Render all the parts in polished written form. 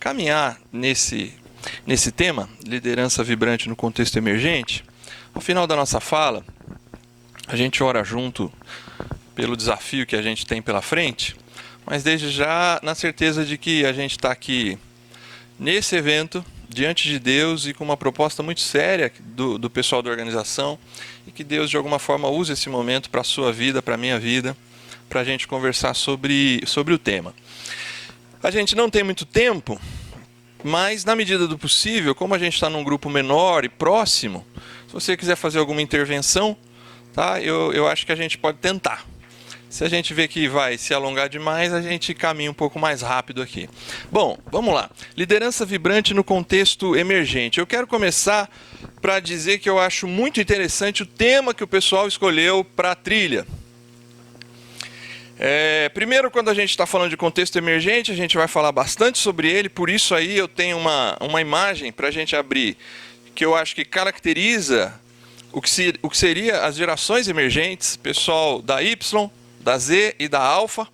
caminhar nesse tema, liderança vibrante no contexto emergente, ao final da nossa fala, a gente ora junto pelo desafio que a gente tem pela frente, mas desde já na certeza de que a gente está aqui nesse evento, diante de Deus e com uma proposta muito séria do pessoal da organização, e que Deus de alguma forma use esse momento para a sua vida, para a minha vida, para a gente conversar sobre o tema. A gente não tem muito tempo, mas na medida do possível, como a gente está num grupo menor e próximo, se você quiser fazer alguma intervenção, tá? Eu acho que a gente pode tentar. Se a gente vê que vai se alongar demais, a gente caminha um pouco mais rápido aqui. Bom, vamos lá. Liderança vibrante no contexto emergente. Eu quero começar para dizer que eu acho muito interessante o tema que o pessoal escolheu para a trilha. Primeiro, quando a gente está falando de contexto emergente, a gente vai falar bastante sobre ele, por isso aí eu tenho uma imagem para a gente abrir, que eu acho que caracteriza o que seria as gerações emergentes, pessoal da Y, da Z e da Alfa,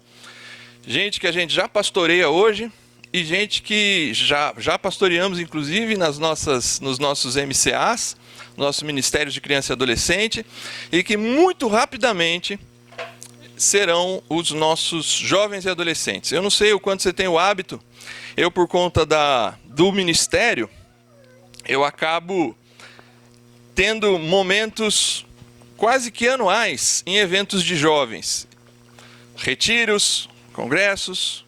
gente que a gente já pastoreia hoje e gente que já pastoreamos inclusive nos nossos MCAs, nossos Ministérios de Criança e Adolescente, e que muito rapidamente serão os nossos jovens e adolescentes. Eu não sei o quanto você tem o hábito, eu por conta do ministério, eu acabo tendo momentos quase que anuais em eventos de jovens. Retiros, congressos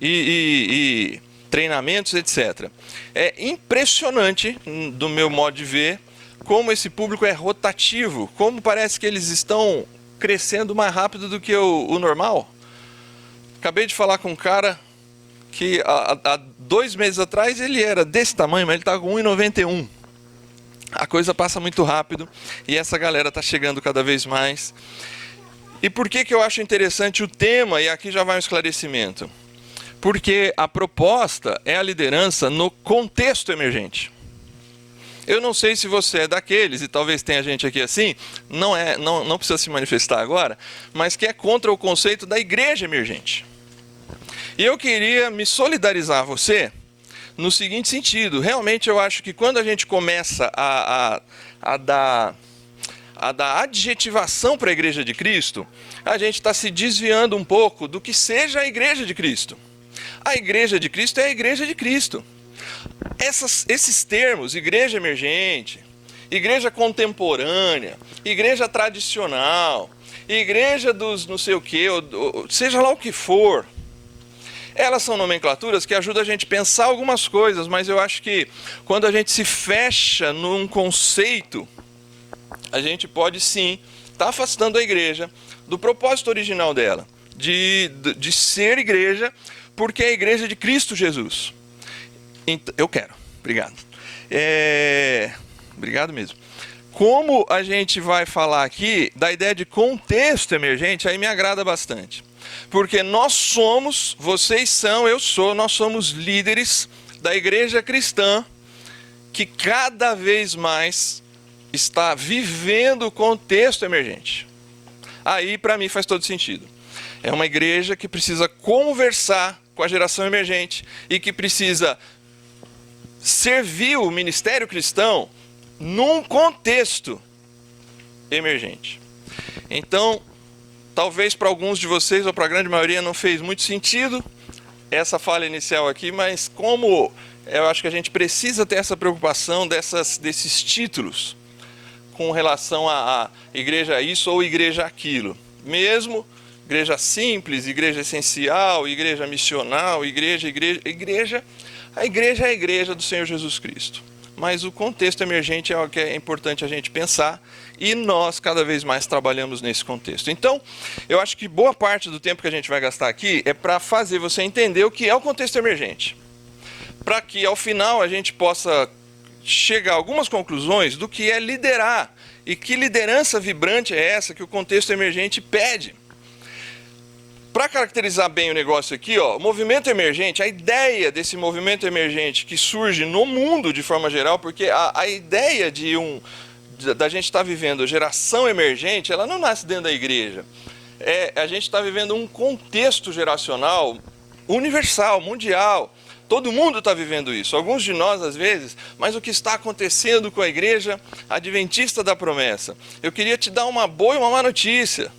e treinamentos, etc. É impressionante, do meu modo de ver, como esse público é rotativo, como parece que eles estão crescendo mais rápido do que o normal. Acabei de falar com um cara que há 2 meses atrás ele era desse tamanho, mas ele está com 1,91. A coisa passa muito rápido e essa galera está chegando cada vez mais. E por que eu acho interessante o tema? E aqui já vai um esclarecimento. Porque a proposta é a liderança no contexto emergente. Eu não sei se você é daqueles, e talvez tenha gente aqui assim, não precisa se manifestar agora, mas que é contra o conceito da igreja emergente. E eu queria me solidarizar a você no seguinte sentido. Realmente eu acho que quando a gente começa a dar adjetivação para a Igreja de Cristo, a gente está se desviando um pouco do que seja a Igreja de Cristo. A Igreja de Cristo é a Igreja de Cristo. Esses termos, igreja emergente, igreja contemporânea, igreja tradicional, igreja dos não sei o que, seja lá o que for, elas são nomenclaturas que ajudam a gente a pensar algumas coisas, mas eu acho que quando a gente se fecha num conceito, a gente pode sim estar afastando a igreja do propósito original dela, de ser igreja, porque é a igreja de Cristo Jesus. Então, eu quero, obrigado. Obrigado mesmo. Como a gente vai falar aqui da ideia de contexto emergente, aí me agrada bastante. Porque nós somos, vocês são, eu sou, nós somos líderes da igreja cristã que cada vez mais está vivendo o contexto emergente. Aí, para mim, faz todo sentido. É uma igreja que precisa conversar com a geração emergente e que precisa servir o ministério cristão num contexto emergente. Então, talvez para alguns de vocês, ou para a grande maioria, não fez muito sentido essa fala inicial aqui, mas como eu acho que a gente precisa ter essa preocupação desses títulos com relação a igreja isso ou igreja aquilo. Mesmo igreja simples, igreja essencial, igreja missional, a igreja é a igreja do Senhor Jesus Cristo. Mas o contexto emergente é o que é importante a gente pensar e nós cada vez mais trabalhamos nesse contexto. Então, eu acho que boa parte do tempo que a gente vai gastar aqui é para fazer você entender o que é o contexto emergente. Para que ao final a gente possa chegar a algumas conclusões do que é liderar e que liderança vibrante é essa que o contexto emergente pede. Para caracterizar bem o negócio aqui, o movimento emergente, a ideia desse movimento emergente que surge no mundo de forma geral, porque a ideia da gente estar vivendo geração emergente, ela não nasce dentro da igreja. A gente está vivendo um contexto geracional universal, mundial. Todo mundo está vivendo isso, alguns de nós às vezes, mas o que está acontecendo com a igreja adventista da promessa? Eu queria te dar uma boa e uma má notícia.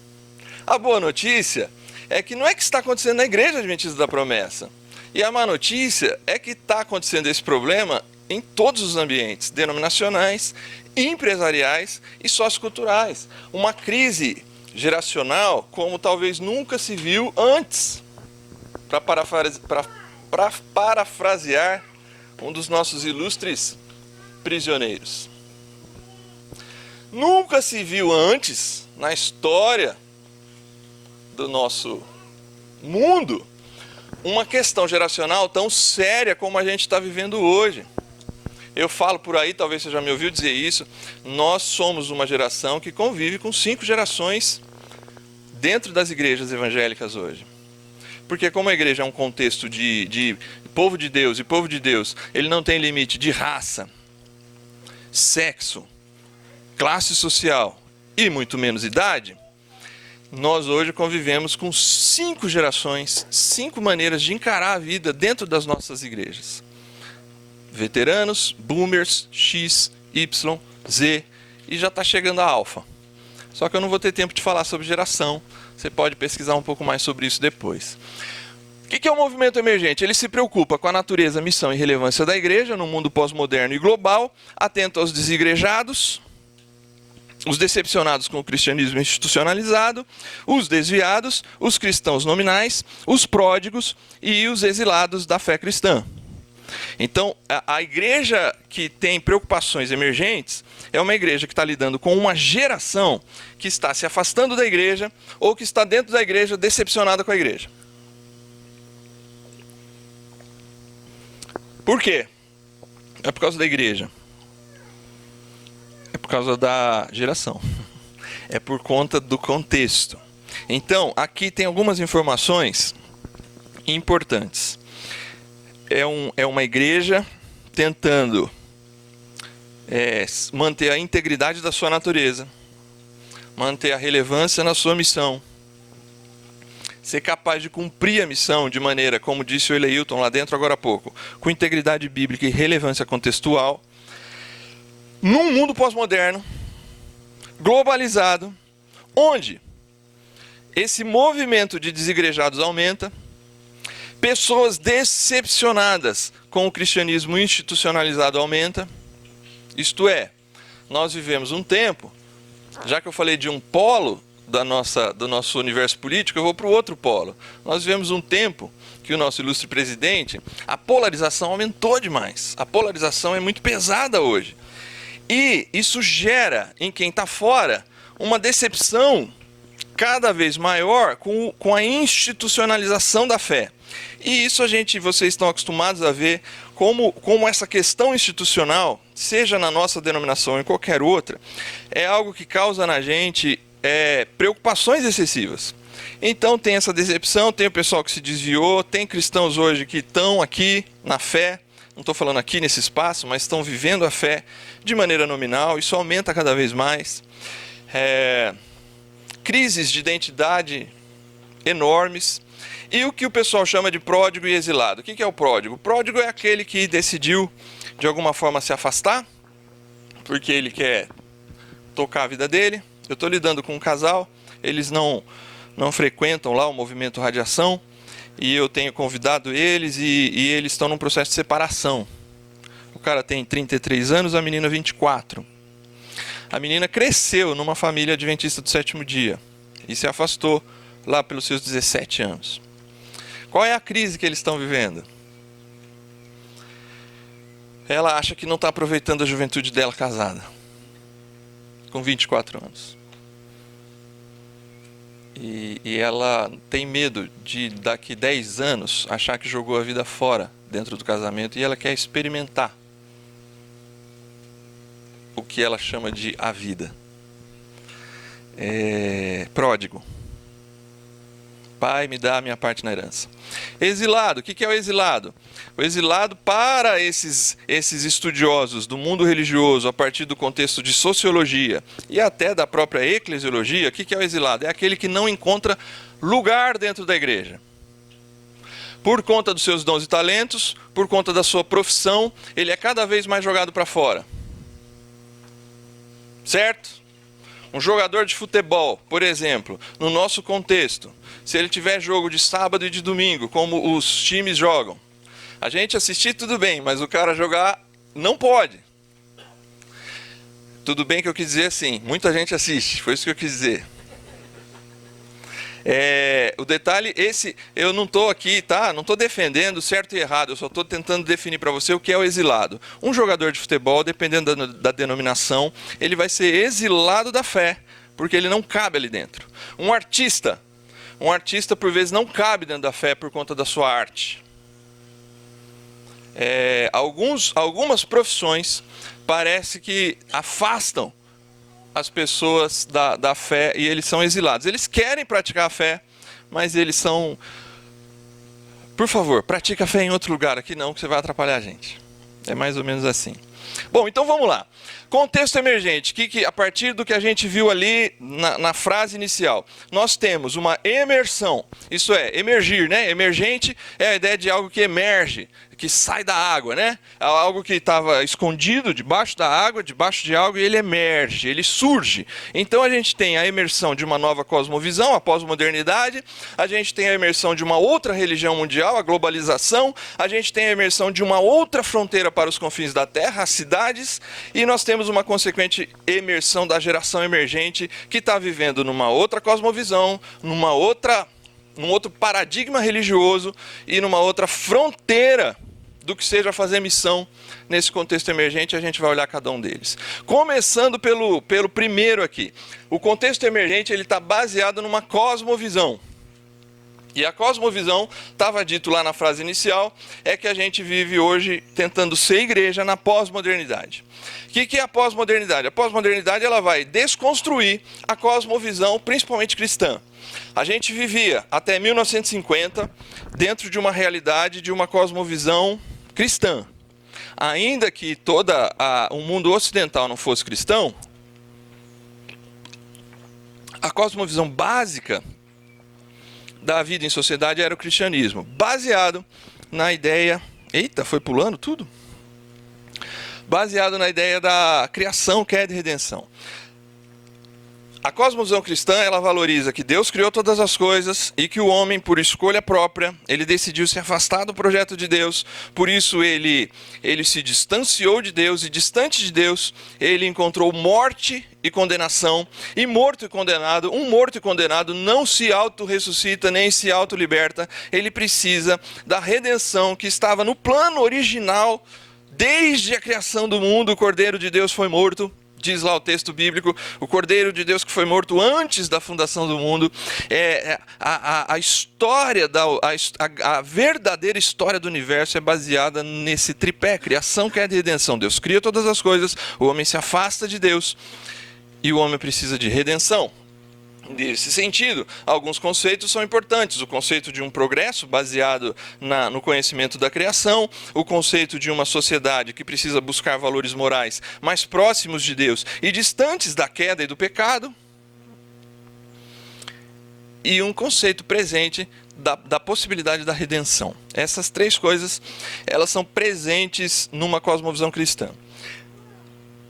A boa notícia é que não é que está acontecendo na igreja adventista da promessa. E a má notícia é que está acontecendo esse problema em todos os ambientes denominacionais, empresariais e socioculturais. Uma crise geracional como talvez nunca se viu antes. Para parafrasear um dos nossos ilustres prisioneiros. Nunca se viu antes na história do nosso mundo uma questão geracional tão séria como a gente está vivendo hoje. Eu falo por aí, talvez você já me ouviu dizer isso, nós somos uma geração que convive com 5 gerações dentro das igrejas evangélicas hoje. Porque como a igreja é um contexto de povo de Deus, e povo de Deus, ele não tem limite de raça, sexo, classe social e muito menos idade, nós hoje convivemos com 5 gerações, 5 maneiras de encarar a vida dentro das nossas igrejas. Veteranos, boomers, X, Y, Z, e já está chegando a alfa. Só que eu não vou ter tempo de falar sobre geração, você pode pesquisar um pouco mais sobre isso depois. O que é o movimento emergente? Ele se preocupa com a natureza, missão e relevância da igreja no mundo pós-moderno e global, atento aos desigrejados, os decepcionados com o cristianismo institucionalizado, os desviados, os cristãos nominais, os pródigos e os exilados da fé cristã. Então, a igreja que tem preocupações emergentes é uma igreja que está lidando com uma geração que está se afastando da igreja ou que está dentro da igreja decepcionada com a igreja. Por quê? É por causa da igreja. É por causa da geração. É por conta do contexto. Então, aqui tem algumas informações importantes. É uma igreja tentando manter a integridade da sua natureza, manter a relevância na sua missão, ser capaz de cumprir a missão de maneira, como disse o Eleilton lá dentro agora há pouco, com integridade bíblica e relevância contextual, num mundo pós-moderno, globalizado, onde esse movimento de desigrejados aumenta, pessoas decepcionadas com o cristianismo institucionalizado aumenta. Isto é, nós vivemos um tempo, já que eu falei de um polo do nosso universo político, eu vou para o outro polo. Nós vivemos um tempo que o nosso ilustre presidente, a polarização aumentou demais. A polarização é muito pesada hoje. E isso gera em quem está fora uma decepção cada vez maior com a institucionalização da fé. E isso vocês estão acostumados a ver como essa questão institucional, seja na nossa denominação ou em qualquer outra, é algo que causa na gente preocupações excessivas. Então tem essa decepção, tem o pessoal que se desviou, tem cristãos hoje que estão aqui na fé, não estou falando aqui nesse espaço, mas estão vivendo a fé de maneira nominal, isso aumenta cada vez mais. Crises de identidade enormes. E o que o pessoal chama de pródigo e exilado. O que é o pródigo? O pródigo é aquele que decidiu, de alguma forma, se afastar, porque ele quer tocar a vida dele. Eu estou lidando com um casal, eles não frequentam lá o movimento Radiação, e eu tenho convidado eles, e eles estão num processo de separação. O cara tem 33 anos, a menina 24. A menina cresceu numa família adventista do sétimo dia, e se afastou lá pelos seus 17 anos. Qual é a crise que eles estão vivendo? Ela acha que não está aproveitando a juventude dela casada, com 24 anos. E ela tem medo de, daqui 10 anos, achar que jogou a vida fora dentro do casamento, e ela quer experimentar o que ela chama de a vida. Pródigo. Pai, me dá a minha parte na herança. Exilado. O que é o exilado? O exilado, para esses estudiosos do mundo religioso, a partir do contexto de sociologia e até da própria eclesiologia, o que é o exilado? É aquele que não encontra lugar dentro da igreja. por conta dos seus dons e talentos, por conta da sua profissão, ele é cada vez mais jogado para fora. Certo? Um jogador de futebol, por exemplo, no nosso contexto, se ele tiver jogo de sábado e de domingo, como os times jogam, a gente assistir tudo bem, mas o cara jogar não pode. Tudo bem que eu quis dizer assim, muita gente assiste, foi isso que eu quis dizer. O detalhe, eu não estou aqui, tá? Não estou defendendo certo e errado, eu só estou tentando definir para você o que é o exilado. Um jogador de futebol, dependendo da denominação, ele vai ser exilado da fé, porque ele não cabe ali dentro. Um artista por vezes não cabe dentro da fé por conta da sua arte. Algumas profissões parece que afastam as pessoas da fé e eles são exilados. Eles querem praticar a fé, mas eles são... Por favor, pratica a fé em outro lugar, aqui não, que você vai atrapalhar a gente. É mais ou menos assim. Bom, então vamos lá. Contexto emergente, a partir do que a gente viu ali na frase inicial, nós temos uma emersão, isso é, emergir, né? Emergente é a ideia de algo que emerge, que sai da água, né? Algo que estava escondido debaixo da água, debaixo de algo, e ele emerge, ele surge. Então a gente tem a emersão de uma nova cosmovisão, a pós-modernidade, a gente tem a emersão de uma outra religião mundial, a globalização, a gente tem a emersão de uma outra fronteira para os confins da Terra, as cidades, e nós temos uma consequente emersão da geração emergente que está vivendo numa outra cosmovisão, num outro paradigma religioso e numa outra fronteira do que seja fazer missão nesse contexto emergente. A gente vai olhar cada um deles. Começando pelo primeiro aqui. O contexto emergente está baseado numa cosmovisão. E a cosmovisão, estava dito lá na frase inicial, é que a gente vive hoje tentando ser igreja na pós-modernidade. O que é a pós-modernidade? A pós-modernidade ela vai desconstruir a cosmovisão, principalmente cristã. A gente vivia até 1950 dentro de uma realidade de uma cosmovisão cristã. Ainda que o mundo ocidental não fosse cristão, a cosmovisão básica da vida em sociedade era o cristianismo, baseado na ideia... Eita, foi pulando tudo? Baseado na ideia da criação, queda e redenção. A cosmovisão cristã, ela valoriza que Deus criou todas as coisas e que o homem, por escolha própria, ele decidiu se afastar do projeto de Deus, por isso ele se distanciou de Deus e, distante de Deus, ele encontrou morte e condenação, e morto e condenado, um morto e condenado não se auto-ressuscita nem se auto-liberta, ele precisa da redenção que estava no plano original, desde a criação do mundo. O Cordeiro de Deus foi morto, diz lá o texto bíblico, o Cordeiro de Deus que foi morto antes da fundação do mundo. A história, a verdadeira história do universo é baseada nesse tripé, criação, queda e redenção. Deus cria todas as coisas, o homem se afasta de Deus e o homem precisa de redenção. Nesse sentido, alguns conceitos são importantes. O conceito de um progresso baseado no conhecimento da criação, o conceito de uma sociedade que precisa buscar valores morais mais próximos de Deus e distantes da queda e do pecado, e um conceito presente da possibilidade da redenção. Essas três coisas, elas são presentes numa cosmovisão cristã.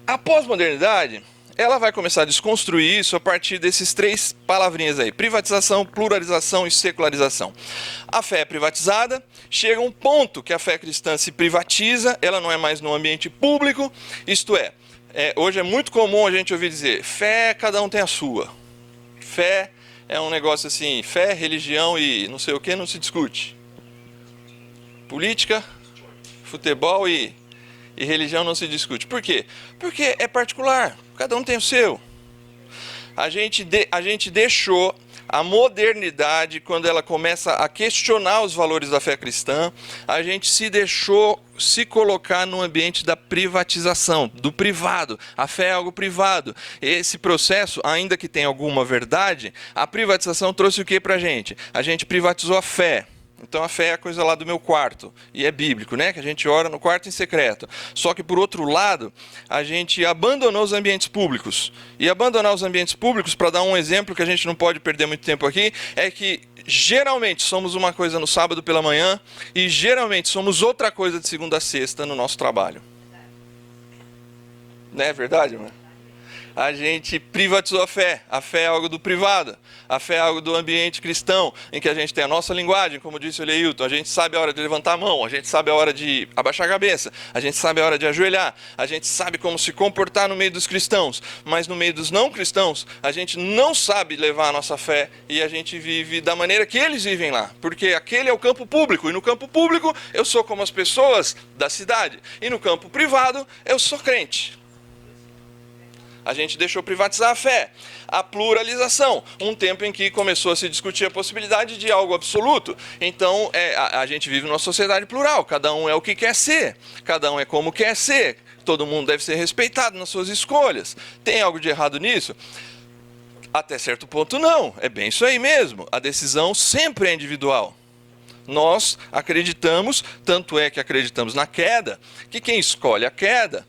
A pós-modernidade, ela vai começar a desconstruir isso a partir desses três palavrinhas aí: privatização, pluralização e secularização. A fé é privatizada, chega um ponto que a fé cristã se privatiza, ela não é mais no ambiente público, isto é, hoje é muito comum a gente ouvir dizer, fé, cada um tem a sua. Fé é um negócio assim, fé, religião e não sei o que não se discute. Política, futebol e religião não se discute. Por quê? Porque é particular. Cada um tem o seu. A gente deixou a modernidade, quando ela começa a questionar os valores da fé cristã, a gente se deixou se colocar no ambiente da privatização, do privado. A fé é algo privado. Esse processo, ainda que tenha alguma verdade, a privatização trouxe o que pra gente? A gente privatizou a fé. Então a fé é a coisa lá do meu quarto, e é bíblico, né? Que a gente ora no quarto em secreto. Só que por outro lado, a gente abandonou os ambientes públicos. E abandonar os ambientes públicos, para dar um exemplo que a gente não pode perder muito tempo aqui, é que geralmente somos uma coisa no sábado pela manhã e geralmente somos outra coisa de segunda a sexta no nosso trabalho. Não é verdade, mano? A gente privatizou a fé. A fé é algo do privado. A fé é algo do ambiente cristão, em que a gente tem a nossa linguagem, como disse o Leilton. A gente sabe a hora de levantar a mão, a gente sabe a hora de abaixar a cabeça, a gente sabe a hora de ajoelhar, a gente sabe como se comportar no meio dos cristãos. Mas no meio dos não cristãos, a gente não sabe levar a nossa fé e a gente vive da maneira que eles vivem lá. Porque aquele é o campo público, e no campo público eu sou como as pessoas da cidade. E no campo privado eu sou crente. A gente deixou privatizar a fé, a pluralização, um tempo em que começou a se discutir a possibilidade de algo absoluto. Então, a gente vive numa sociedade plural, cada um é o que quer ser, cada um é como quer ser, todo mundo deve ser respeitado nas suas escolhas. Tem algo de errado nisso? Até certo ponto não, é bem isso aí mesmo, a decisão sempre é individual. Nós acreditamos, tanto é que acreditamos na queda, que quem escolhe a queda,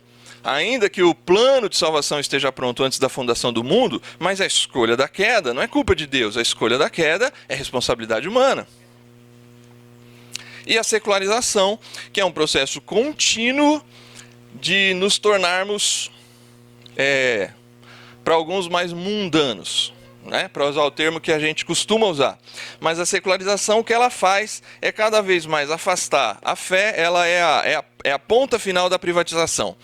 ainda que o plano de salvação esteja pronto antes da fundação do mundo, mas a escolha da queda não é culpa de Deus, a escolha da queda é responsabilidade humana. E a secularização, que é um processo contínuo de nos tornarmos, para alguns, mais mundanos, né? Para usar o termo que a gente costuma usar. Mas a secularização, o que ela faz é cada vez mais afastar a fé. Ela é a ponta final da privatização.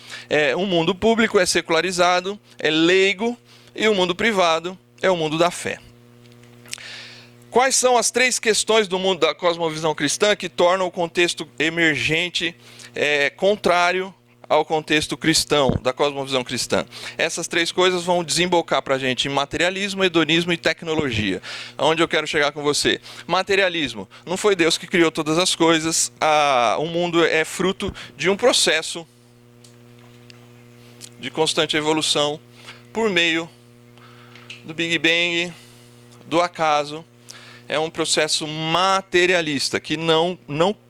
O mundo público é secularizado, é leigo, e o mundo privado é o mundo da fé. Quais são as 3 questões do mundo da cosmovisão cristã que tornam o contexto emergente contrário ao contexto cristão, da cosmovisão cristã? Essas 3 coisas vão desembocar para a gente em materialismo, hedonismo e tecnologia. Aonde eu quero chegar com você? Materialismo. Não foi Deus que criou todas as coisas. O mundo é fruto de um processo de constante evolução por meio do Big Bang, do acaso. É um processo materialista que não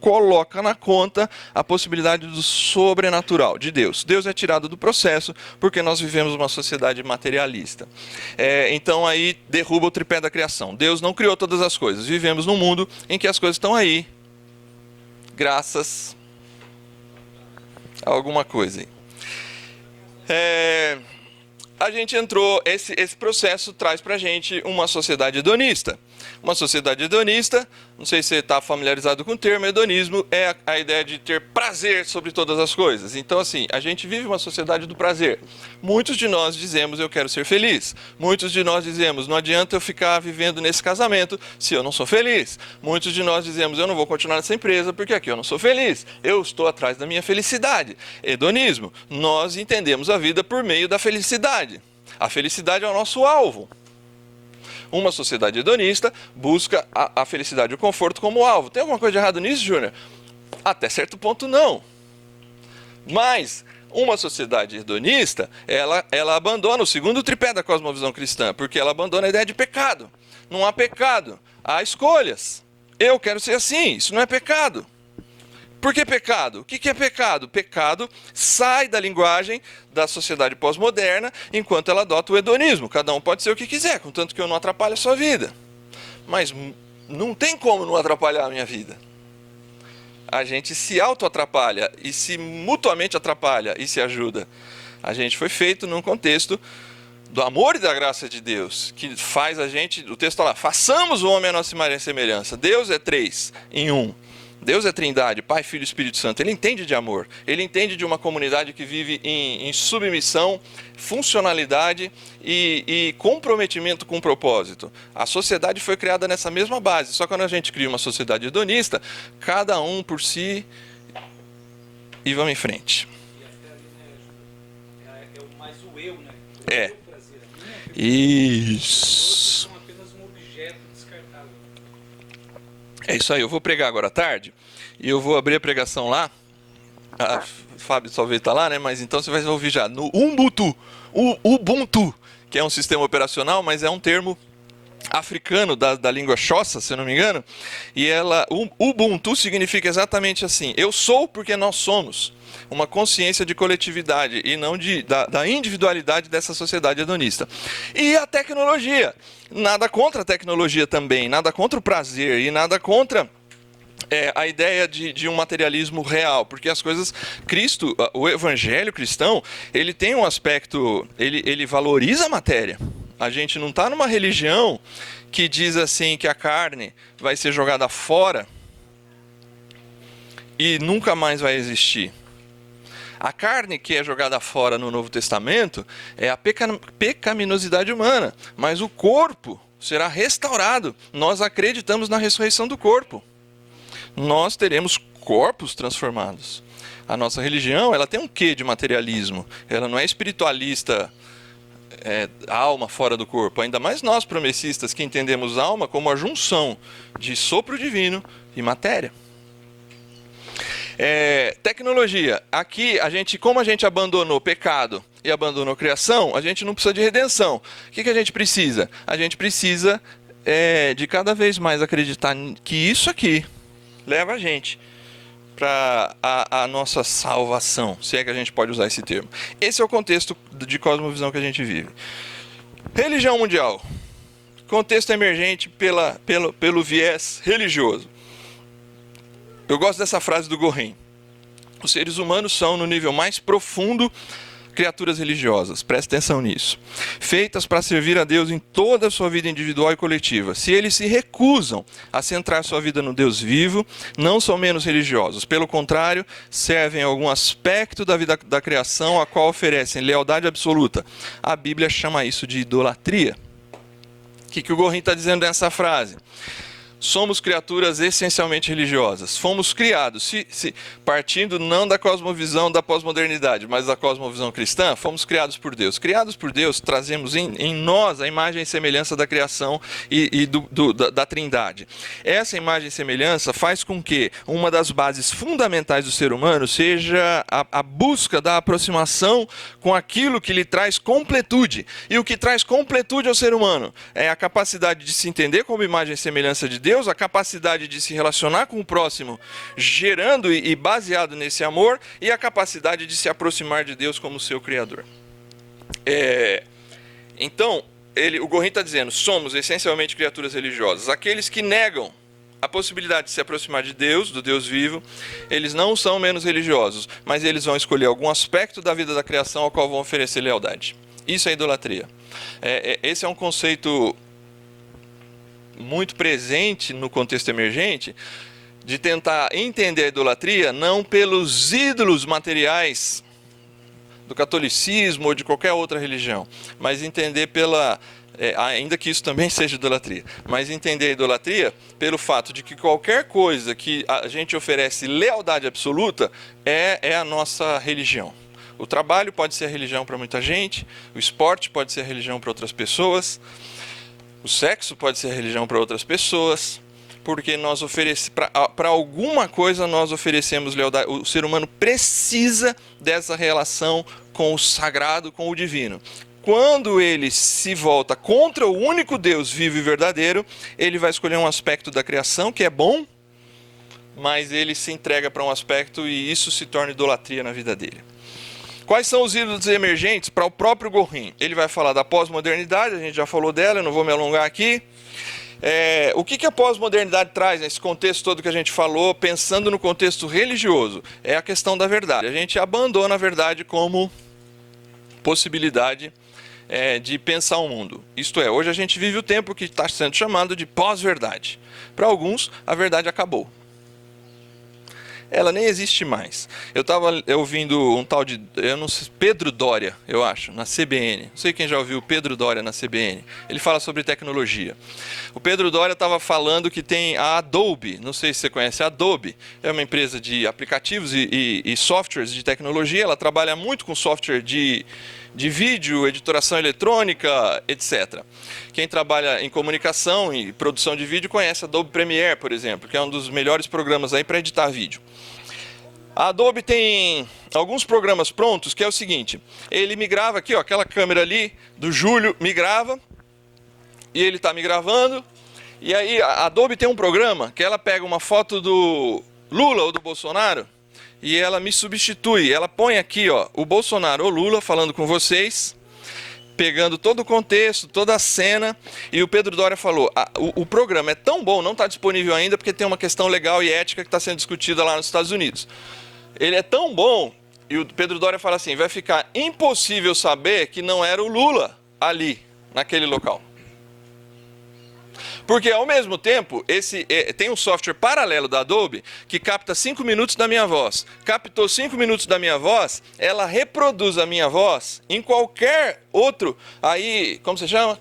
coloca na conta a possibilidade do sobrenatural de Deus. Deus é tirado do processo porque nós vivemos uma sociedade materialista. Então aí derruba o tripé da criação. Deus não criou todas as coisas. Vivemos num mundo em que as coisas estão aí, graças a alguma coisa aí. A gente entrou, esse processo traz pra gente uma sociedade hedonista. Uma sociedade hedonista, não sei se você está familiarizado com o termo, hedonismo é a ideia de ter prazer sobre todas as coisas. Então, assim, a gente vive uma sociedade do prazer. Muitos de nós dizemos, eu quero ser feliz. Muitos de nós dizemos, não adianta eu ficar vivendo nesse casamento se eu não sou feliz. Muitos de nós dizemos, eu não vou continuar nessa empresa porque aqui eu não sou feliz. Eu estou atrás da minha felicidade. Hedonismo. Nós entendemos a vida por meio da felicidade. A felicidade é o nosso alvo. Uma sociedade hedonista busca a felicidade e o conforto como alvo. Tem alguma coisa de errado nisso, Júnior? Até certo ponto, não. Mas uma sociedade hedonista, ela abandona o segundo tripé da cosmovisão cristã, porque ela abandona a ideia de pecado. Não há pecado, há escolhas. Eu quero ser assim, isso não é pecado. Por que pecado? O que é pecado? Pecado sai da linguagem da sociedade pós-moderna enquanto ela adota o hedonismo. Cada um pode ser o que quiser, contanto que eu não atrapalhe a sua vida. Mas não tem como não atrapalhar a minha vida. A gente se auto-atrapalha e se mutuamente atrapalha e se ajuda. A gente foi feito num contexto do amor e da graça de Deus, que faz a gente, o texto está lá, façamos o homem à nossa imagem e semelhança. Deus é 3 em 1. Deus é Trindade, Pai, Filho e Espírito Santo. Ele entende de amor. Ele entende de uma comunidade que vive em submissão, funcionalidade e comprometimento com o propósito. A sociedade foi criada nessa mesma base. Só que quando a gente cria uma sociedade hedonista, cada um por si e vamos em frente. E até ali, né, é mais o eu, né? É. O prazer, a minha Isso. são apenas um objeto descartável. É isso aí, eu vou pregar agora à tarde e eu vou abrir a pregação lá. A Fábio talvez está lá, né? Mas então você vai ouvir já no Ubuntu. O Ubuntu, que é um sistema operacional, mas é um termo africano da língua Xhosa, se eu não me engano, e Ubuntu significa exatamente assim: eu sou porque nós somos. Uma consciência de coletividade e não da individualidade dessa sociedade hedonista. E a tecnologia. Nada contra a tecnologia também, nada contra o prazer e nada contra a ideia de um materialismo real, porque as coisas, o evangelho cristão, ele tem um aspecto, ele valoriza a matéria. A gente não está numa religião que diz assim que a carne vai ser jogada fora e nunca mais vai existir. A carne que é jogada fora no Novo Testamento é a pecaminosidade humana, mas o corpo será restaurado. Nós acreditamos na ressurreição do corpo. Nós teremos corpos transformados. A nossa religião, ela tem um quê de materialismo? Ela não é espiritualista, alma fora do corpo. Ainda mais nós, promessistas, que entendemos alma como a junção de sopro divino e matéria. Tecnologia. Aqui, como a gente abandonou pecado e abandonou criação, a gente não precisa de redenção. O que a gente precisa? A gente precisa de cada vez mais acreditar que isso aqui leva a gente para a nossa salvação, se é que a gente pode usar esse termo. Esse é o contexto de cosmovisão que a gente vive. Religião mundial. Contexto emergente pelo viés religioso. Eu gosto dessa frase do Gorin. Os seres humanos são, no nível mais profundo, criaturas religiosas. Presta atenção nisso. Feitas para servir a Deus em toda a sua vida individual e coletiva. Se eles se recusam a centrar sua vida no Deus vivo, não são menos religiosos. Pelo contrário, servem a algum aspecto da vida da criação a qual oferecem lealdade absoluta. A Bíblia chama isso de idolatria. O que o Gorin está dizendo nessa frase? Somos criaturas essencialmente religiosas. Fomos criados, partindo não da cosmovisão da pós-modernidade, mas da cosmovisão cristã, fomos criados por Deus. Criados por Deus, trazemos em nós a imagem e semelhança da criação e da Trindade. Essa imagem e semelhança faz com que uma das bases fundamentais do ser humano seja a busca da aproximação com aquilo que lhe traz completude. E o que traz completude ao ser humano é a capacidade de se entender como imagem e semelhança de Deus, a capacidade de se relacionar com o próximo, gerando e baseado nesse amor, e a capacidade de se aproximar de Deus como seu Criador. Então, o Gorin está dizendo, somos essencialmente criaturas religiosas. Aqueles que negam a possibilidade de se aproximar de Deus, do Deus vivo, eles não são menos religiosos, mas eles vão escolher algum aspecto da vida da criação ao qual vão oferecer lealdade. Isso é idolatria. Esse é um conceito muito presente no contexto emergente, de tentar entender a idolatria não pelos ídolos materiais do catolicismo ou de qualquer outra religião, mas entender ainda que isso também seja idolatria, mas entender a idolatria pelo fato de que qualquer coisa que a gente oferece lealdade absoluta é a nossa religião. O trabalho pode ser a religião para muita gente, o esporte pode ser a religião para outras pessoas, o sexo pode ser religião para outras pessoas, porque nós para alguma coisa nós oferecemos lealdade. O ser humano precisa dessa relação com o sagrado, com o divino. Quando ele se volta contra o único Deus vivo e verdadeiro, ele vai escolher um aspecto da criação que é bom, mas ele se entrega para um aspecto e isso se torna idolatria na vida dele. Quais são os ídolos emergentes para o próprio Gorin? Ele vai falar da pós-modernidade, a gente já falou dela, eu não vou me alongar aqui. O que a pós-modernidade traz nesse contexto todo que a gente falou, pensando no contexto religioso? É a questão da verdade. A gente abandona a verdade como possibilidade de pensar o mundo. Isto é, hoje a gente vive o tempo que está sendo chamado de pós-verdade. Para alguns, a verdade acabou. Ela nem existe mais. Eu estava ouvindo um tal de, eu não sei, Pedro Doria, eu acho, na CBN. Não sei quem já ouviu Pedro Doria na CBN. Ele fala sobre tecnologia. O Pedro Doria estava falando que tem a Adobe, não sei se você conhece a Adobe, é uma empresa de aplicativos e softwares de tecnologia. Ela trabalha muito com software de vídeo, editoração eletrônica, etc. Quem trabalha em comunicação e produção de vídeo conhece a Adobe Premiere, por exemplo, que é um dos melhores programas aí para editar vídeo. A Adobe tem alguns programas prontos, que é o seguinte, ele migrava aqui, ó, aquela câmera ali do Júlio migrava, e ele está me gravando. E aí a Adobe tem um programa que ela pega uma foto do Lula ou do Bolsonaro e ela me substitui. Ela põe aqui, ó, o Bolsonaro ou Lula falando com vocês, pegando todo o contexto, toda a cena. E o Pedro Doria falou, o programa é tão bom, não está disponível ainda porque tem uma questão legal e ética que está sendo discutida lá nos Estados Unidos. Ele é tão bom, e o Pedro Doria fala assim, vai ficar impossível saber que não era o Lula ali, naquele local. Porque, ao mesmo tempo, tem um software paralelo da Adobe que capta 5 minutos da minha voz. Captou 5 minutos da minha voz, ela reproduz a minha voz em qualquer outro... Aí, como você chama?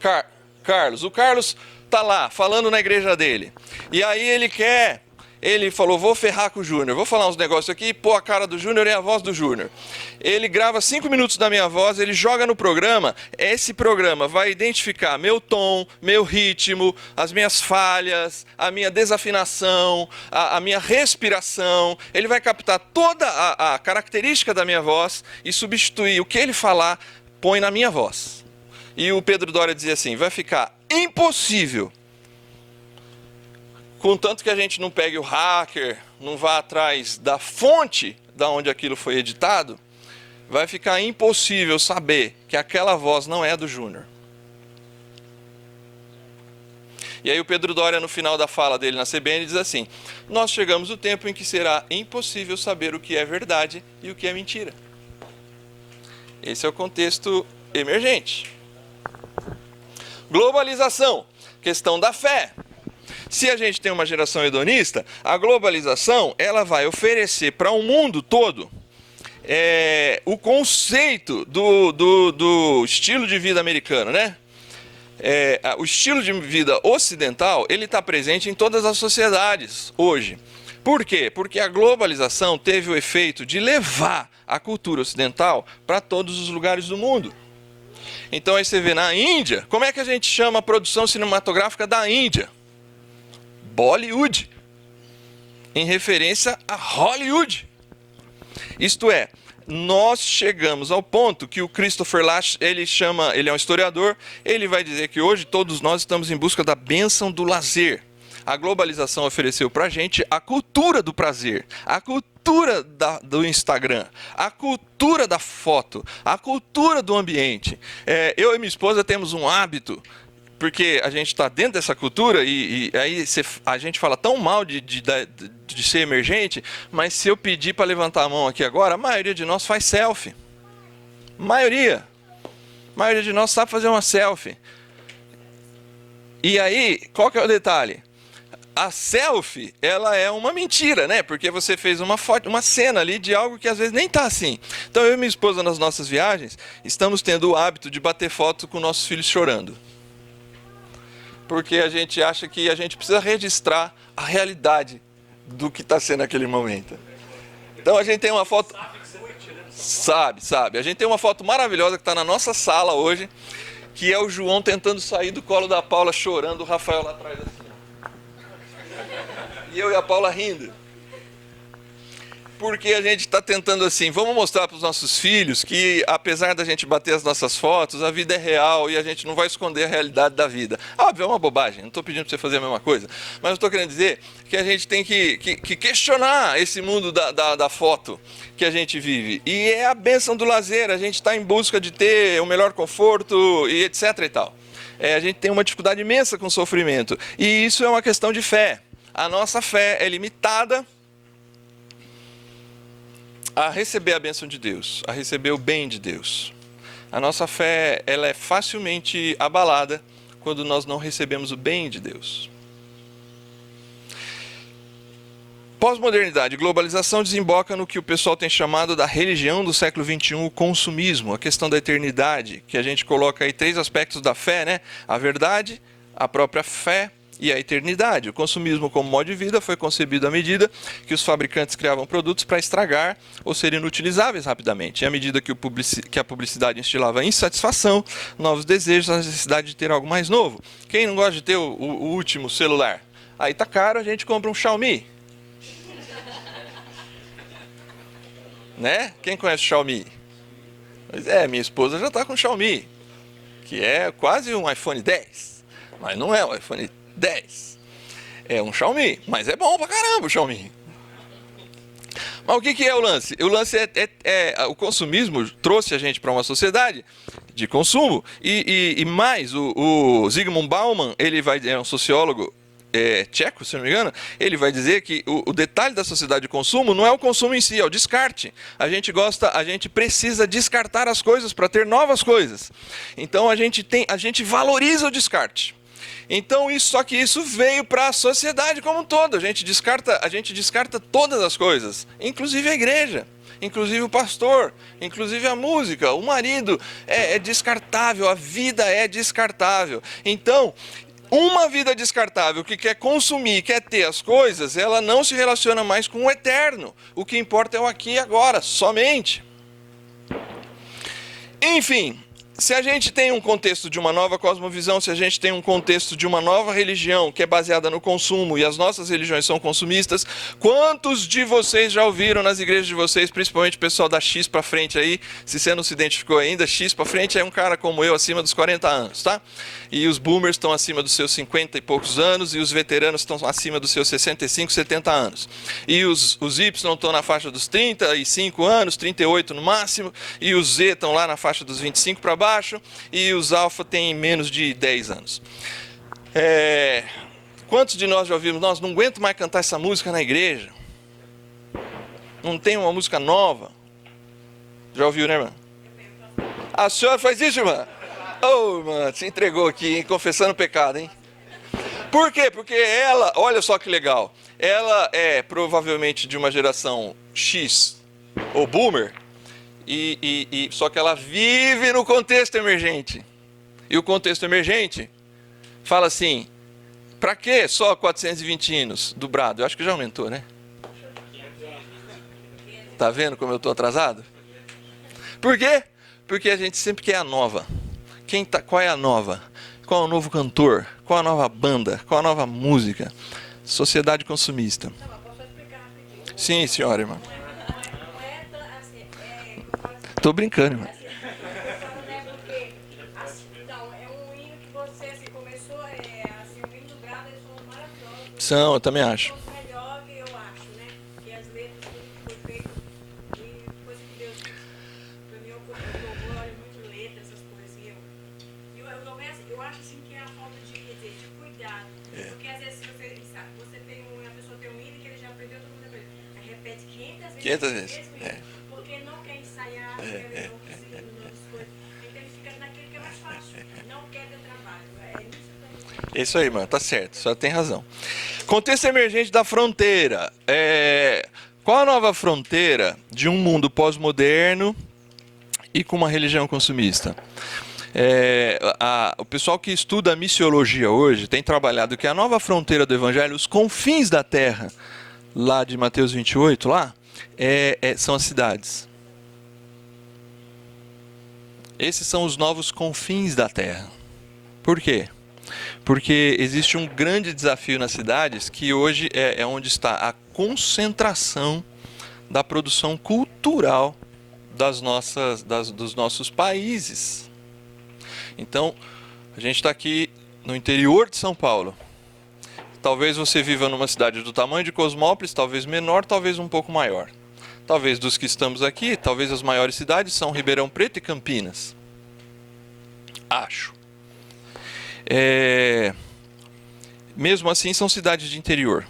Carlos. O Carlos tá lá, falando na igreja dele. E aí ele falou, vou ferrar com o Júnior, vou falar uns negócios aqui, pôr a cara do Júnior e a voz do Júnior. Ele grava 5 minutos da minha voz, ele joga no programa, esse programa vai identificar meu tom, meu ritmo, as minhas falhas, a minha desafinação, a minha respiração, ele vai captar toda a característica da minha voz e substituir o que ele falar, põe na minha voz. E o Pedro Doria dizia assim, vai ficar impossível, contanto que a gente não pegue o hacker, não vá atrás da fonte da onde aquilo foi editado, vai ficar impossível saber que aquela voz não é do Júnior. E aí o Pedro Doria, no final da fala dele na CBN, diz assim, nós chegamos no tempo em que será impossível saber o que é verdade e o que é mentira. Esse é o contexto emergente. Globalização, questão da fé. Se a gente tem uma geração hedonista, a globalização ela vai oferecer para o mundo todo o conceito do estilo de vida americano, né? O estilo de vida ocidental ele está presente em todas as sociedades hoje. Por quê? Porque a globalização teve o efeito de levar a cultura ocidental para todos os lugares do mundo. Então aí você vê na Índia, como é que a gente chama a produção cinematográfica da Índia? Bollywood, em referência a Hollywood. Isto é, nós chegamos ao ponto que o Christopher Lasch, ele é um historiador, ele vai dizer que hoje todos nós estamos em busca da bênção do lazer. A globalização ofereceu para a gente a cultura do prazer, a cultura do Instagram, a cultura da foto, a cultura do ambiente. Eu e minha esposa temos um hábito, porque a gente está dentro dessa cultura e aí a gente fala tão mal de ser emergente, mas se eu pedir para levantar a mão aqui agora, a maioria de nós faz selfie. A maioria de nós sabe fazer uma selfie. E aí, qual que é o detalhe? A selfie, ela é uma mentira, né? Porque você fez uma cena ali de algo que às vezes nem tá assim. Então eu e minha esposa nas nossas viagens, estamos tendo o hábito de bater foto com nossos filhos chorando. Porque a gente acha que a gente precisa registrar a realidade do que está sendo aquele momento. Então a gente tem uma foto... Sabe. A gente tem uma foto maravilhosa que está na nossa sala hoje, que é o João tentando sair do colo da Paula chorando, o Rafael lá atrás assim. E eu e a Paula rindo. Porque a gente está tentando assim, vamos mostrar para os nossos filhos que apesar da gente bater as nossas fotos, a vida é real e a gente não vai esconder a realidade da vida. Óbvio, é uma bobagem, não estou pedindo para você fazer a mesma coisa, mas eu estou querendo dizer que a gente tem que questionar esse mundo da foto que a gente vive. E é a bênção do lazer, a gente está em busca de ter o melhor conforto e etc e tal. A gente tem uma dificuldade imensa com o sofrimento e isso é uma questão de fé. A nossa fé é limitada a receber a bênção de Deus, a receber o bem de Deus. A nossa fé ela é facilmente abalada quando nós não recebemos o bem de Deus. Pós-modernidade e globalização desemboca no que o pessoal tem chamado da religião do século XXI, o consumismo, a questão da eternidade, que a gente coloca aí 3 aspectos da fé, né? A verdade, a própria fé e a eternidade. O consumismo como modo de vida foi concebido à medida que os fabricantes criavam produtos para estragar ou serem inutilizáveis rapidamente. E à medida que a publicidade instilava insatisfação, novos desejos, a necessidade de ter algo mais novo. Quem não gosta de ter o último celular? Aí tá caro, a gente compra um Xiaomi. Né? Quem conhece o Xiaomi? Pois minha esposa já está com o Xiaomi, que é quase um iPhone 10. mas não é um iPhone 10. É um Xiaomi, mas é bom pra caramba o Xiaomi. Mas o que é o lance? O lance o consumismo trouxe a gente para uma sociedade de consumo e mais, o Zygmunt Bauman, é um sociólogo tcheco, se não me engano, ele vai dizer que o detalhe da sociedade de consumo não é o consumo em si, é o descarte. A gente precisa descartar as coisas para ter novas coisas. Então a gente valoriza o descarte. Então só que isso veio para a sociedade como um todo. A gente descarta todas as coisas, inclusive a igreja, inclusive o pastor, inclusive a música, o marido é descartável, a vida é descartável. Então, uma vida descartável que quer consumir, quer ter as coisas, ela não se relaciona mais com o eterno. O que importa é o aqui e agora, somente. Enfim, se a gente tem um contexto de uma nova cosmovisão, se a gente tem um contexto de uma nova religião que é baseada no consumo e as nossas religiões são consumistas, quantos de vocês já ouviram nas igrejas de vocês, principalmente o pessoal da X pra frente aí, se você não se identificou ainda, X pra frente é um cara como eu, acima dos 40 anos, tá? E os boomers estão acima dos seus 50 e poucos anos e os veteranos estão acima dos seus 65, 70 anos. E os Y estão na faixa dos 35 anos, 38 no máximo, e os Z estão lá na faixa dos 25 para baixo, e os alfa têm menos de 10 anos. Quantos de nós já ouvimos? Nós não aguento mais cantar essa música na igreja. Não tem uma música nova. Já ouviu, né, irmã? A senhora faz isso, irmã? Ô, irmã, se entregou aqui, hein? Confessando pecado, hein? Por quê? Porque ela, olha só que legal, ela é provavelmente de uma geração X ou boomer, só que ela vive no contexto emergente. E o contexto emergente fala assim, pra que só 420 hinos dobrado? Eu acho que já aumentou, né? Tá vendo como eu tô atrasado? Por quê? Porque a gente sempre quer a nova. Qual é a nova? Qual é o novo cantor? Qual a nova banda? Qual a nova música? Sociedade consumista. Sim, senhora, irmã. Tô brincando, irmã. São, eu também acho. Repete 500 vezes. Porque não quer ensaiar, não quer novas coisas. Então ele fica naquele que é mais fácil. Não quer ter trabalho. É isso também. Isso aí, mano, tá certo, só tem razão. Contexto emergente da fronteira. Qual a nova fronteira de um mundo pós-moderno e com uma religião consumista? O pessoal que estuda a missiologia hoje tem trabalhado que a nova fronteira do evangelho, os confins da terra, lá de Mateus 28, lá, são as cidades. Esses são os novos confins da terra. Por quê? Porque existe um grande desafio nas cidades, que hoje é onde está a concentração da produção cultural dos nossos países. Então, a gente está aqui no interior de São Paulo. Talvez você viva numa cidade do tamanho de Cosmópolis, talvez menor, talvez um pouco maior. Talvez dos que estamos aqui, talvez as maiores cidades são Ribeirão Preto e Campinas. Acho. Mesmo assim, são cidades de interior.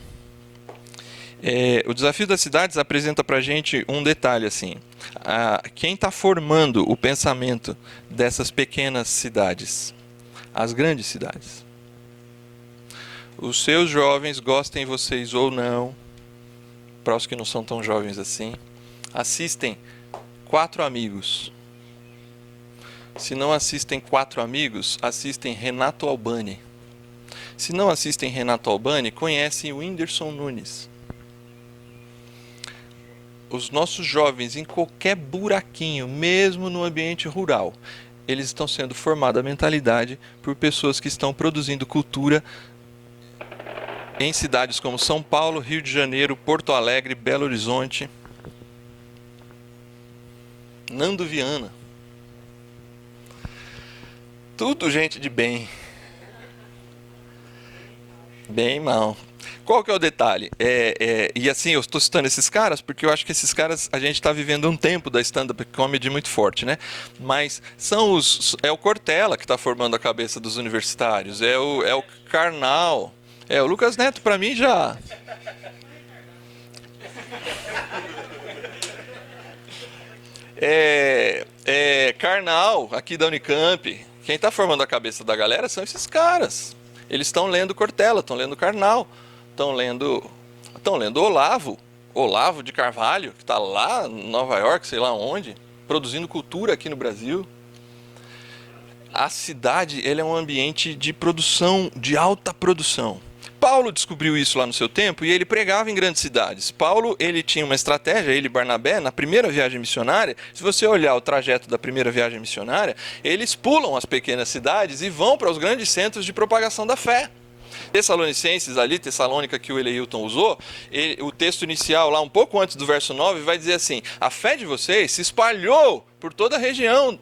O desafio das cidades apresenta para a gente um detalhe assim. Quem está formando o pensamento dessas pequenas cidades? As grandes cidades. Os seus jovens, gostem vocês ou não, para os que não são tão jovens assim, assistem 4 Amigos. Se não assistem 4 Amigos, assistem Renato Albani. Se não assistem Renato Albani, conhecem o Whindersson Nunes. Os nossos jovens, em qualquer buraquinho, mesmo no ambiente rural, eles estão sendo formados a mentalidade por pessoas que estão produzindo cultura em cidades como São Paulo, Rio de Janeiro, Porto Alegre, Belo Horizonte, Nando Viana. Tudo gente de bem. Bem mal. Qual que é o detalhe? E assim, eu estou citando esses caras porque eu acho que esses caras, a gente está vivendo um tempo da stand-up comedy muito forte, né? Mas é o Cortella que está formando a cabeça dos universitários, é o Karnal, o Lucas Neto para mim já... Karnal, aqui da Unicamp, quem está formando a cabeça da galera são esses caras. Eles estão lendo Cortella, estão lendo Karnal, estão lendo Olavo de Carvalho, que está lá em Nova York, sei lá onde, produzindo cultura aqui no Brasil. A cidade, ele é um ambiente de produção, de alta produção. Paulo descobriu isso lá no seu tempo e ele pregava em grandes cidades. Paulo, ele tinha uma estratégia, ele e Barnabé, na primeira viagem missionária, se você olhar o trajeto da primeira viagem missionária, eles pulam as pequenas cidades e vão para os grandes centros de propagação da fé. Tessalonicenses ali, Tessalônica que o Eleilton usou, o texto inicial lá um pouco antes do verso 9 vai dizer assim: a fé de vocês se espalhou por toda a região.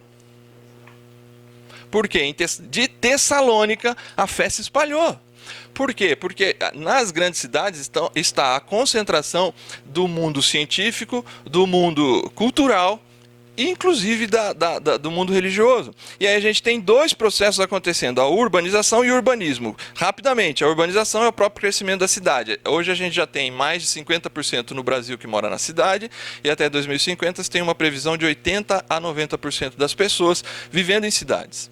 Por quê? De Tessalônica a fé se espalhou. Por quê? Porque nas grandes cidades está a concentração do mundo científico, do mundo cultural e inclusive do mundo religioso. E aí a gente tem dois processos acontecendo, a urbanização e o urbanismo. Rapidamente, a urbanização é o próprio crescimento da cidade. Hoje a gente já tem mais de 50% no Brasil que mora na cidade e até 2050 se tem uma previsão de 80% a 90% das pessoas vivendo em cidades.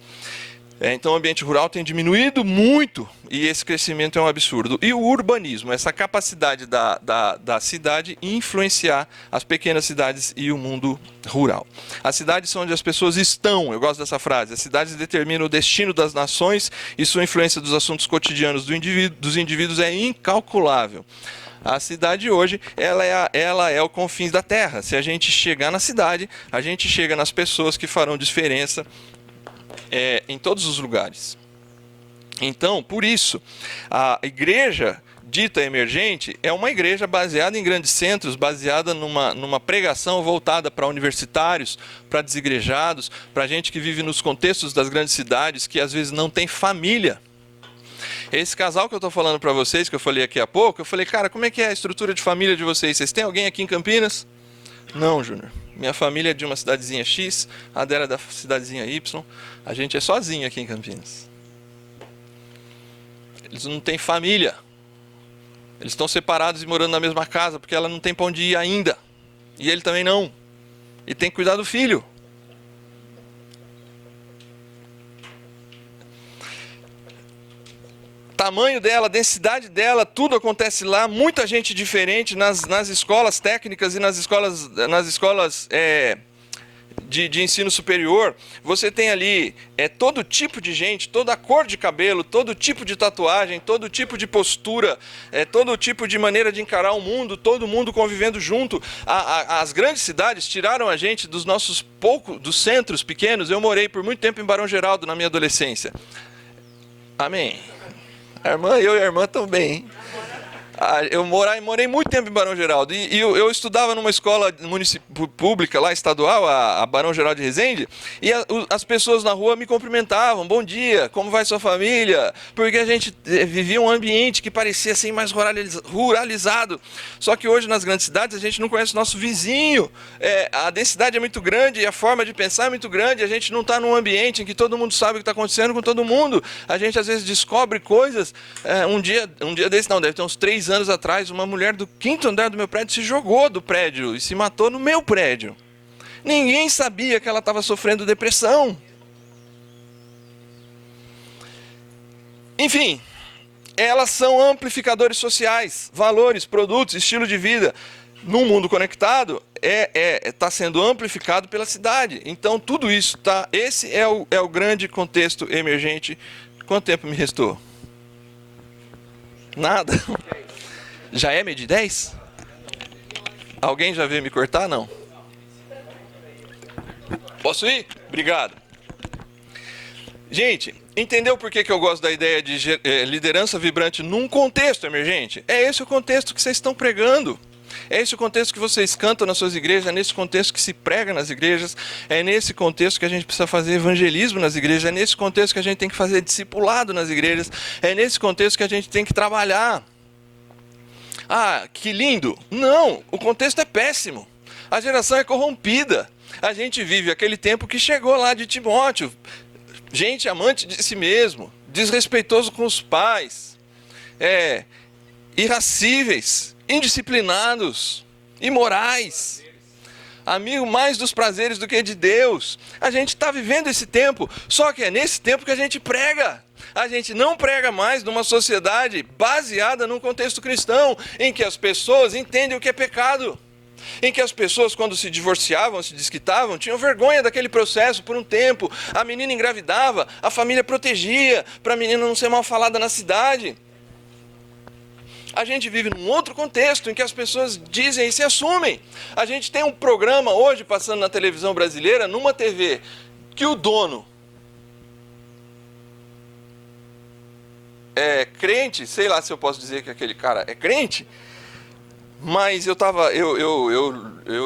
Então o ambiente rural tem diminuído muito e esse crescimento é um absurdo. E o urbanismo, essa capacidade da cidade influenciar as pequenas cidades e o mundo rural. As cidades são onde as pessoas estão, eu gosto dessa frase, as cidades determinam o destino das nações e sua influência dos assuntos cotidianos dos indivíduos é incalculável. A cidade hoje, ela é o confins da terra. Se a gente chegar na cidade, a gente chega nas pessoas que farão diferença em todos os lugares. Então, por isso, a igreja dita emergente é uma igreja baseada em grandes centros, baseada numa pregação voltada para universitários, para desigrejados, para gente que vive nos contextos das grandes cidades, que às vezes não tem família. Esse casal que eu estou falando para vocês, que eu falei aqui há pouco, eu falei, cara, como é que é a estrutura de família de vocês? Vocês têm alguém aqui em Campinas? Não, Júnior. Minha família é de uma cidadezinha X, a dela é da cidadezinha Y. A gente é sozinho aqui em Campinas. Eles não têm família. Eles estão separados e morando na mesma casa, porque ela não tem para onde ir ainda. E ele também não. E tem que cuidar do filho. Tamanho dela, densidade dela, tudo acontece lá, muita gente diferente nas escolas técnicas e nas escolas de ensino superior. Você tem ali todo tipo de gente, toda cor de cabelo, todo tipo de tatuagem, todo tipo de postura, todo tipo de maneira de encarar o mundo, todo mundo convivendo junto. As grandes cidades tiraram a gente dos centros pequenos. Eu morei por muito tempo em Barão Geraldo na minha adolescência. Amém. Eu e a irmã também, hein? Eu morei muito tempo em Barão Geraldo e eu estudava numa escola pública lá, estadual, a Barão Geraldo de Resende, e as pessoas na rua me cumprimentavam, bom dia, como vai sua família? Porque a gente vivia um ambiente que parecia assim mais ruralizado. Só que hoje nas grandes cidades a gente não conhece o nosso vizinho, a densidade é muito grande e a forma de pensar é muito grande, a gente não está num ambiente em que todo mundo sabe o que está acontecendo com todo mundo. A gente às vezes descobre coisas, um dia desse não, deve ter uns 3 anos atrás, uma mulher do 5º andar do meu prédio se jogou do prédio e se matou no meu prédio. Ninguém sabia que ela estava sofrendo depressão. Enfim, elas são amplificadores sociais, valores, produtos, estilo de vida. Num mundo conectado, está sendo amplificado pela cidade. Então, tudo isso, tá? Esse é o grande contexto emergente. Quanto tempo me restou? Nada. Já é meio de 10? Alguém já veio me cortar? Não. Posso ir? Obrigado. Gente, entendeu por que eu gosto da ideia de liderança vibrante num contexto emergente? É esse o contexto que vocês estão pregando. É esse o contexto que vocês cantam nas suas igrejas, é nesse contexto que se prega nas igrejas, é nesse contexto que a gente precisa fazer evangelismo nas igrejas, é nesse contexto que a gente tem que fazer discipulado nas igrejas, é nesse contexto que a gente tem que trabalhar. Ah, que lindo! Não, o contexto é péssimo. A geração é corrompida. A gente vive aquele tempo que chegou lá de Timóteo. Gente amante de si mesmo, desrespeitoso com os pais, irascíveis, indisciplinados, imorais, amigo mais dos prazeres do que de Deus. A gente está vivendo esse tempo, só que é nesse tempo que a gente prega. A gente não prega mais numa sociedade baseada num contexto cristão, em que as pessoas entendem o que é pecado. Em que as pessoas, quando se divorciavam, se desquitavam, tinham vergonha daquele processo por um tempo. A menina engravidava, a família protegia para a menina não ser mal falada na cidade. A gente vive num outro contexto em que as pessoas dizem e se assumem. A gente tem um programa hoje passando na televisão brasileira, numa TV, que o dono é crente, sei lá se eu posso dizer que aquele cara é crente, mas eu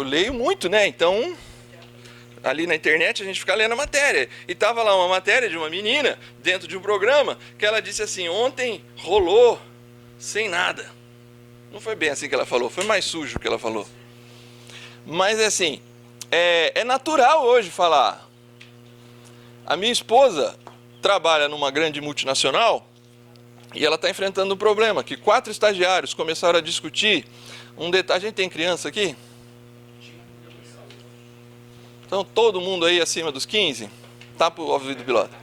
leio muito, né? Então, ali na internet a gente fica lendo a matéria. E tava lá uma matéria de uma menina dentro de um programa que ela disse assim: ontem rolou sem nada. Não foi bem assim que ela falou, foi mais sujo que ela falou. Mas é assim, é natural hoje falar. A minha esposa trabalha numa grande multinacional e ela está enfrentando um problema, que 4 estagiários começaram a discutir um detalhe. A gente tem criança aqui? Então todo mundo aí acima dos 15, tapa o ouvido do piloto.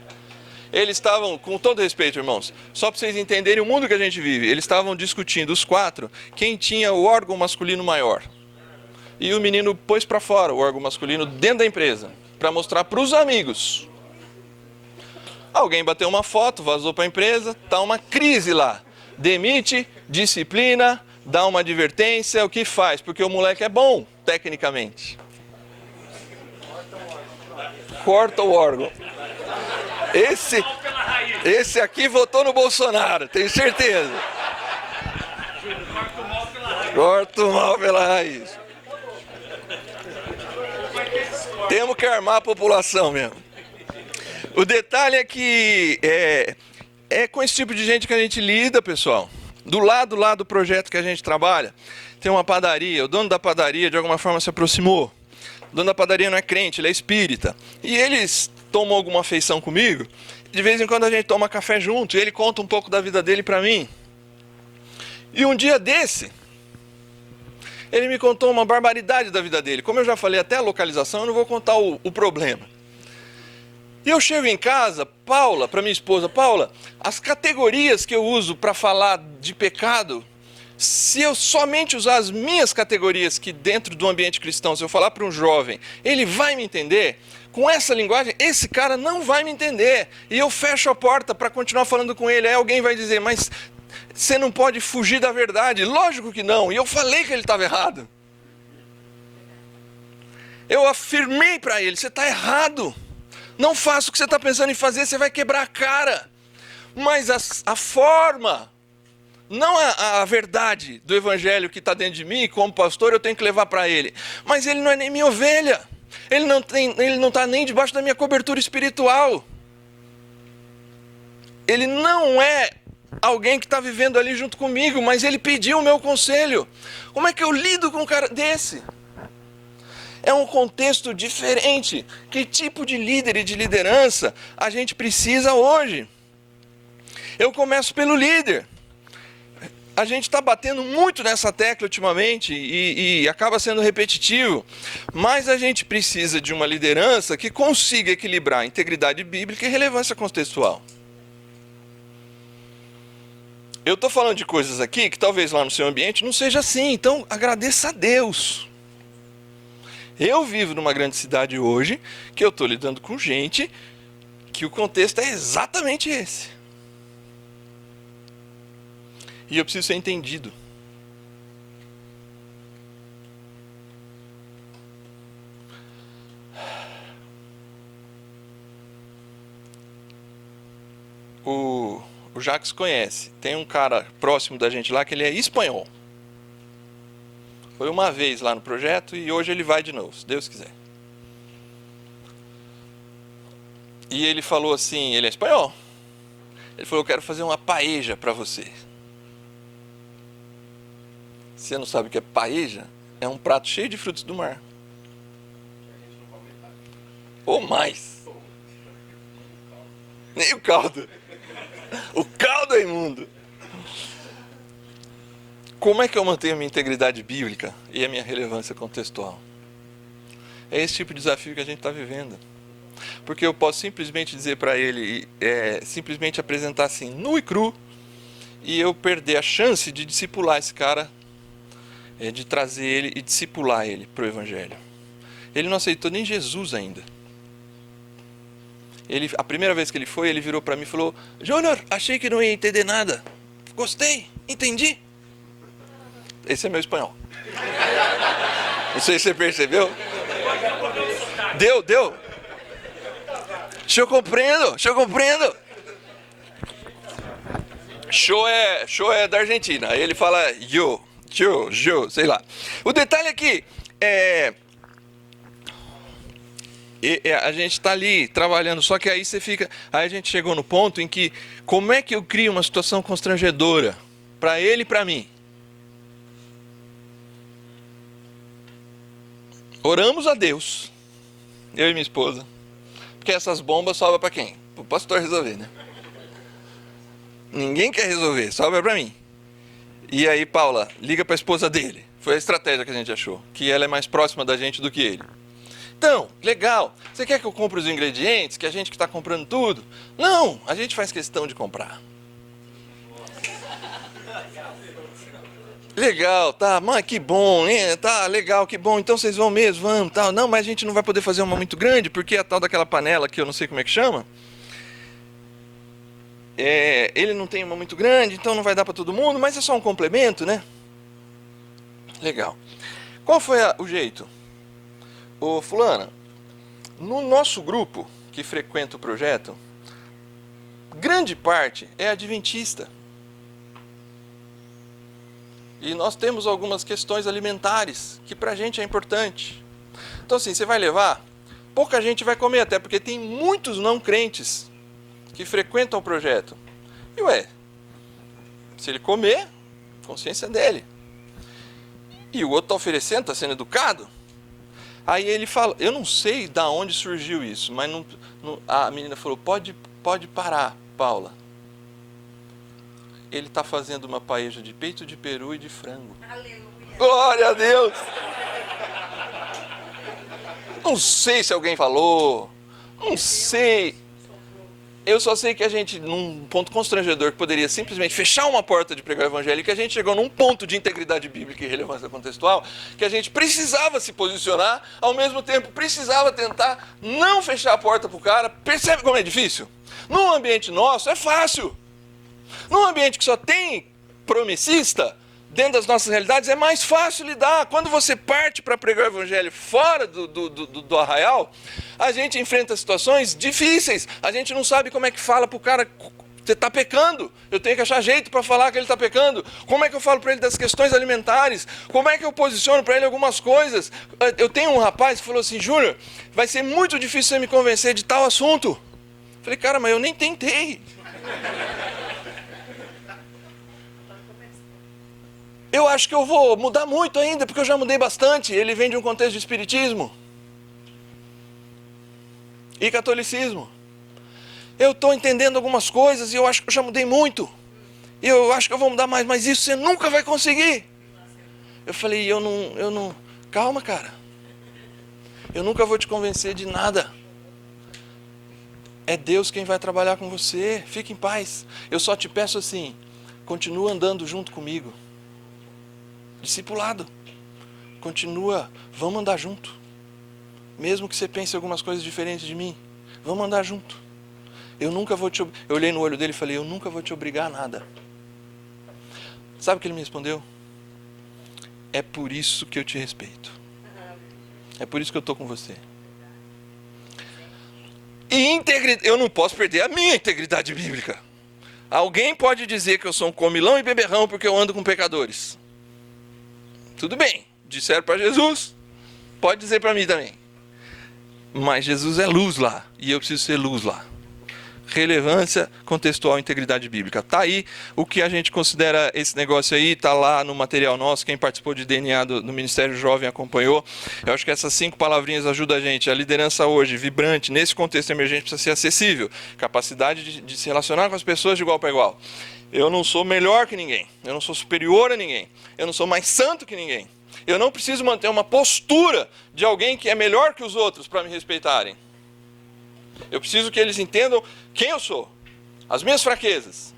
Eles estavam, com todo respeito, irmãos, só para vocês entenderem o mundo que a gente vive, eles estavam discutindo, os 4, quem tinha o órgão masculino maior. E o menino pôs para fora o órgão masculino dentro da empresa, para mostrar para os amigos. Alguém bateu uma foto, vazou para a empresa, está uma crise lá. Demite, disciplina, dá uma advertência, o que faz? Porque o moleque é bom, tecnicamente. Corta o órgão. Esse aqui votou no Bolsonaro, tenho certeza. Corta o mal pela raiz. Temos que armar a população mesmo. O detalhe é que é com esse tipo de gente que a gente lida, pessoal. Do lado lá do projeto que a gente trabalha, tem uma padaria. O dono da padaria, de alguma forma, se aproximou. O dono da padaria não é crente, ele é espírita. E eles tomam alguma afeição comigo. De vez em quando a gente toma café junto e ele conta um pouco da vida dele para mim. E um dia desse, ele me contou uma barbaridade da vida dele. Como eu já falei até a localização, eu não vou contar o problema. E eu chego em casa, Paula, para minha esposa, Paula, as categorias que eu uso para falar de pecado, se eu somente usar as minhas categorias que dentro do ambiente cristão, se eu falar para um jovem, ele vai me entender? Com essa linguagem, esse cara não vai me entender. E eu fecho a porta para continuar falando com ele. Aí alguém vai dizer, mas você não pode fugir da verdade. Lógico que não. E eu falei que ele estava errado. Eu afirmei para ele, você está errado. Não faça o que você está pensando em fazer, você vai quebrar a cara. Mas a forma, não a verdade do evangelho que está dentro de mim, como pastor, eu tenho que levar para ele. Mas ele não é nem minha ovelha. Ele não está nem debaixo da minha cobertura espiritual. Ele não é alguém que está vivendo ali junto comigo, mas ele pediu o meu conselho. Como é que eu lido com um cara desse? É um contexto diferente. Que tipo de líder e de liderança a gente precisa hoje? Eu começo pelo líder. A gente está batendo muito nessa tecla ultimamente e acaba sendo repetitivo, mas a gente precisa de uma liderança que consiga equilibrar integridade bíblica e relevância contextual. Eu estou falando de coisas aqui que talvez lá no seu ambiente não seja assim, então agradeça a Deus. Eu vivo numa grande cidade hoje que eu estou lidando com gente que o contexto é exatamente esse. E eu preciso ser entendido. O Jacques conhece. Tem um cara próximo da gente lá que ele é espanhol. Foi uma vez lá no projeto e hoje ele vai de novo, se Deus quiser. E ele falou assim, ele é espanhol. Ele falou, eu quero fazer uma paella para você. Você não sabe o que é paella? É um prato cheio de frutos do mar. Ou mais. Nem o caldo. O caldo é imundo. Como é que eu mantenho a minha integridade bíblica e a minha relevância contextual? É esse tipo de desafio que a gente está vivendo. Porque eu posso simplesmente dizer para ele, simplesmente apresentar assim, nu e cru, e eu perder a chance de discipular esse cara, de trazer ele e discipular ele para o Evangelho. Ele não aceitou nem Jesus ainda. A primeira vez que ele foi, ele virou para mim e falou, Júnior, achei que não ia entender nada. Gostei, entendi. Esse é meu espanhol. Não sei se você percebeu. Deu. Eu compreendo. Show é da Argentina. Aí ele fala yo, sei lá. O detalhe é que a gente está ali trabalhando, só que aí aí a gente chegou no ponto em que, como é que eu crio uma situação constrangedora para ele e para mim? Oramos a Deus, eu e minha esposa, porque essas bombas sobram para quem? Para o pastor resolver, né? Ninguém quer resolver, sobra para mim. E aí Paula liga para a esposa dele. Foi a estratégia que a gente achou, que ela é mais próxima da gente do que ele. Então, legal, você quer que eu compre os ingredientes, que a gente que está comprando tudo? Não, a gente faz questão de comprar. Legal, tá, mãe, que bom, né? Tá, legal, que bom, então vocês vão mesmo, vamos, tal. Não, mas a gente não vai poder fazer uma muito grande, porque a tal daquela panela que eu não sei como é que chama, ele não tem uma muito grande, então não vai dar para todo mundo, mas é só um complemento, né? Legal. Qual foi o jeito? Ô fulana, no nosso grupo que frequenta o projeto, grande parte é adventista. E nós temos algumas questões alimentares que pra gente é importante. Então assim, você vai levar, pouca gente vai comer, até porque tem muitos não crentes que frequentam o projeto. E se ele comer, consciência dele. E o outro está oferecendo, está sendo educado. Aí ele fala, eu não sei de onde surgiu isso, mas a menina falou, pode parar, Paula. Ele está fazendo uma paella de peito de peru e de frango. Aleluia. Glória a Deus! Não sei se alguém falou, não sei. Eu só sei que a gente, num ponto constrangedor, que poderia simplesmente fechar uma porta de pregar o evangelho, que a gente chegou num ponto de integridade bíblica e relevância contextual, que a gente precisava se posicionar, ao mesmo tempo precisava tentar não fechar a porta para o cara. Percebe como é difícil? Num ambiente nosso é fácil. Num ambiente que só tem promessista, dentro das nossas realidades, é mais fácil lidar. Quando você parte para pregar o evangelho fora do arraial, a gente enfrenta situações difíceis. A gente não sabe como é que fala para o cara, você está pecando, eu tenho que achar jeito para falar que ele está pecando. Como é que eu falo para ele das questões alimentares? Como é que eu posiciono para ele algumas coisas? Eu tenho um rapaz que falou assim, Júnior, vai ser muito difícil você me convencer de tal assunto. Eu falei, cara, mas eu nem tentei. Eu acho que eu vou mudar muito ainda, porque eu já mudei bastante. Ele vem de um contexto de espiritismo e catolicismo. Eu estou entendendo algumas coisas e eu acho que eu já mudei muito. E eu acho que eu vou mudar mais, mas isso você nunca vai conseguir. Eu falei, eu não... Calma, cara. Eu nunca vou te convencer de nada. É Deus quem vai trabalhar com você. Fique em paz. Eu só te peço assim, continua andando junto comigo. Discipulado. Continua, vamos andar junto. Mesmo que você pense algumas coisas diferentes de mim, vamos andar junto. Eu nunca vou te... Eu olhei no olho dele e falei, eu nunca vou te obrigar a nada. Sabe o que ele me respondeu? É por isso que eu te respeito. É por isso que eu estou com você. E eu não posso perder a minha integridade bíblica. Alguém pode dizer que eu sou um comilão e beberrão porque eu ando com pecadores. Tudo bem, disseram para Jesus, pode dizer para mim também. Mas Jesus é luz lá, e eu preciso ser luz lá. Relevância contextual, integridade bíblica. Tá aí o que a gente considera esse negócio aí, tá lá no material nosso. Quem participou de DNA do Ministério Jovem acompanhou. Eu acho que essas 5 palavrinhas ajudam a gente. A liderança hoje, vibrante, nesse contexto emergente, precisa ser acessível. Capacidade de se relacionar com as pessoas de igual para igual. Eu não sou melhor que ninguém. Eu não sou superior a ninguém. Eu não sou mais santo que ninguém. Eu não preciso manter uma postura de alguém que é melhor que os outros para me respeitarem. Eu preciso que eles entendam quem eu sou, as minhas fraquezas.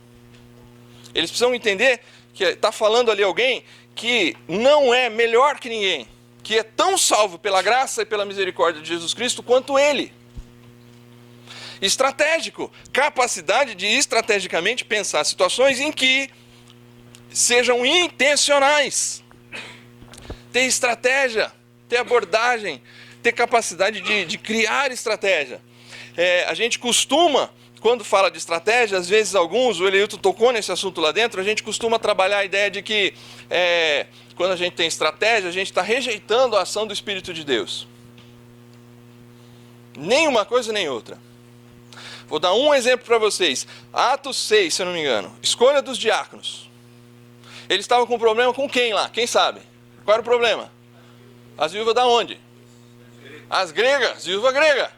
Eles precisam entender que está falando ali alguém que não é melhor que ninguém, que é tão salvo pela graça e pela misericórdia de Jesus Cristo quanto ele. Estratégico, capacidade de estrategicamente pensar situações em que sejam intencionais. Ter estratégia, ter abordagem, ter capacidade de criar estratégia. A gente costuma, quando fala de estratégia, às vezes alguns, o Eleilton tocou nesse assunto lá dentro, a gente costuma trabalhar a ideia de que quando a gente tem estratégia, a gente está rejeitando a ação do Espírito de Deus. Nem uma coisa nem outra. Vou dar um exemplo para vocês. Atos 6, se eu não me engano. Escolha dos diáconos. Eles estavam com problema com quem lá? Quem sabe? Qual era o problema? As viúvas da onde? As gregas, viúva grega.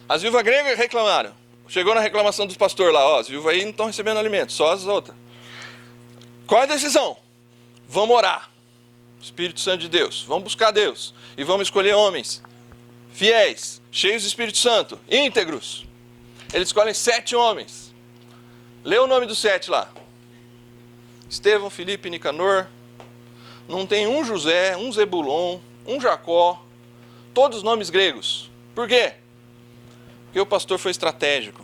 As viúvas gregas reclamaram. Chegou na reclamação dos pastores lá, ó, as viúvas aí não estão recebendo alimento, só as outras. Qual é a decisão? Vamos orar. Espírito Santo de Deus. Vamos buscar Deus. E vamos escolher homens fiéis, cheios do Espírito Santo, íntegros. Eles escolhem 7 homens. Lê o nome dos 7 lá. Estevão, Filipe, Nicanor. Não tem um José, um Zebulon, um Jacó. Todos nomes gregos. Por quê? Porque o pastor foi estratégico.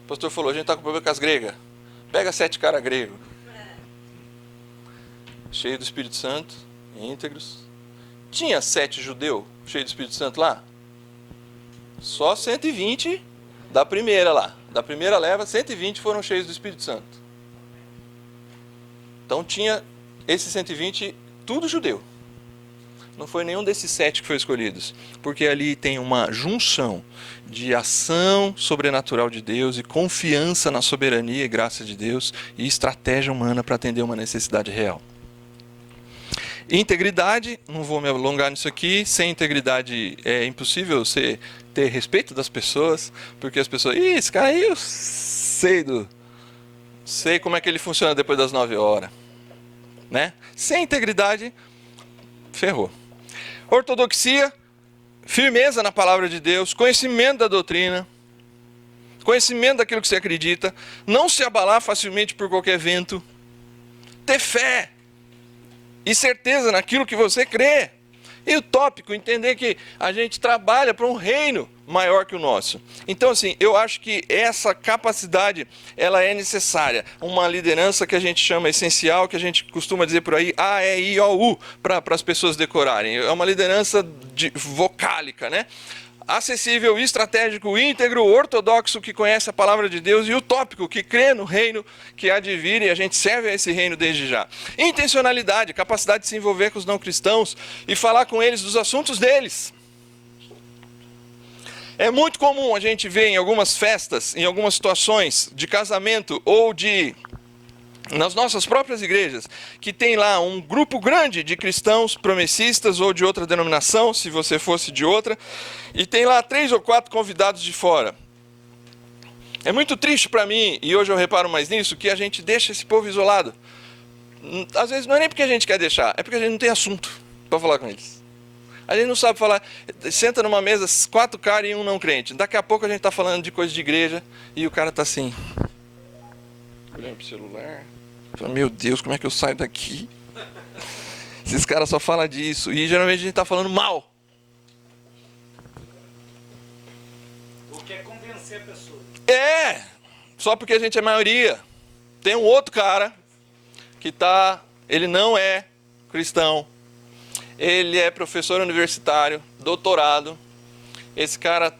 O pastor falou, a gente está com problema com as gregas. Pega 7 caras gregos. Cheio do Espírito Santo, íntegros. Tinha 7 judeus cheios do Espírito Santo lá? Só 120 da primeira lá. Da primeira leva, 120 foram cheios do Espírito Santo. Então tinha esses 120, tudo judeu. Não foi nenhum desses 7 que foi escolhidos, porque ali tem uma junção de ação sobrenatural de Deus e confiança na soberania e graça de Deus e estratégia humana para atender uma necessidade real. Integridade, não vou me alongar nisso aqui, sem integridade é impossível você ter respeito das pessoas, porque as pessoas, esse cara aí eu sei como é que ele funciona depois das 9 horas, né? Sem integridade, ferrou. Ortodoxia, firmeza na palavra de Deus, conhecimento da doutrina, conhecimento daquilo que você acredita, não se abalar facilmente por qualquer vento, ter fé e certeza naquilo que você crê. E o tópico, entender que a gente trabalha para um reino maior que o nosso. Então, assim, eu acho que essa capacidade, ela é necessária. Uma liderança que a gente chama essencial, que a gente costuma dizer por aí, A-E-I-O-U, para as pessoas decorarem. É uma liderança vocálica, né? Acessível, estratégico, íntegro, ortodoxo, que conhece a palavra de Deus, e utópico, que crê no reino que há de vir, e a gente serve a esse reino desde já. Intencionalidade, capacidade de se envolver com os não cristãos e falar com eles dos assuntos deles. É muito comum a gente ver em algumas festas, em algumas situações de casamento ou nas nossas próprias igrejas, que tem lá um grupo grande de cristãos promessistas ou de outra denominação, se você fosse de outra, e tem lá 3 ou 4 convidados de fora. É muito triste para mim, e hoje eu reparo mais nisso, que a gente deixa esse povo isolado. Às vezes não é nem porque a gente quer deixar, é porque a gente não tem assunto para falar com eles. A gente não sabe falar, senta numa mesa 4 caras e um não crente. Daqui a pouco a gente está falando de coisa de igreja e o cara está assim, olhando pro celular. Fala, meu Deus, como é que eu saio daqui? Esses caras só falam disso. E geralmente a gente está falando mal. Ou quer convencer a pessoa. Só porque a gente é maioria. Tem um outro cara que ele não é cristão. Ele é professor universitário, doutorado. Esse cara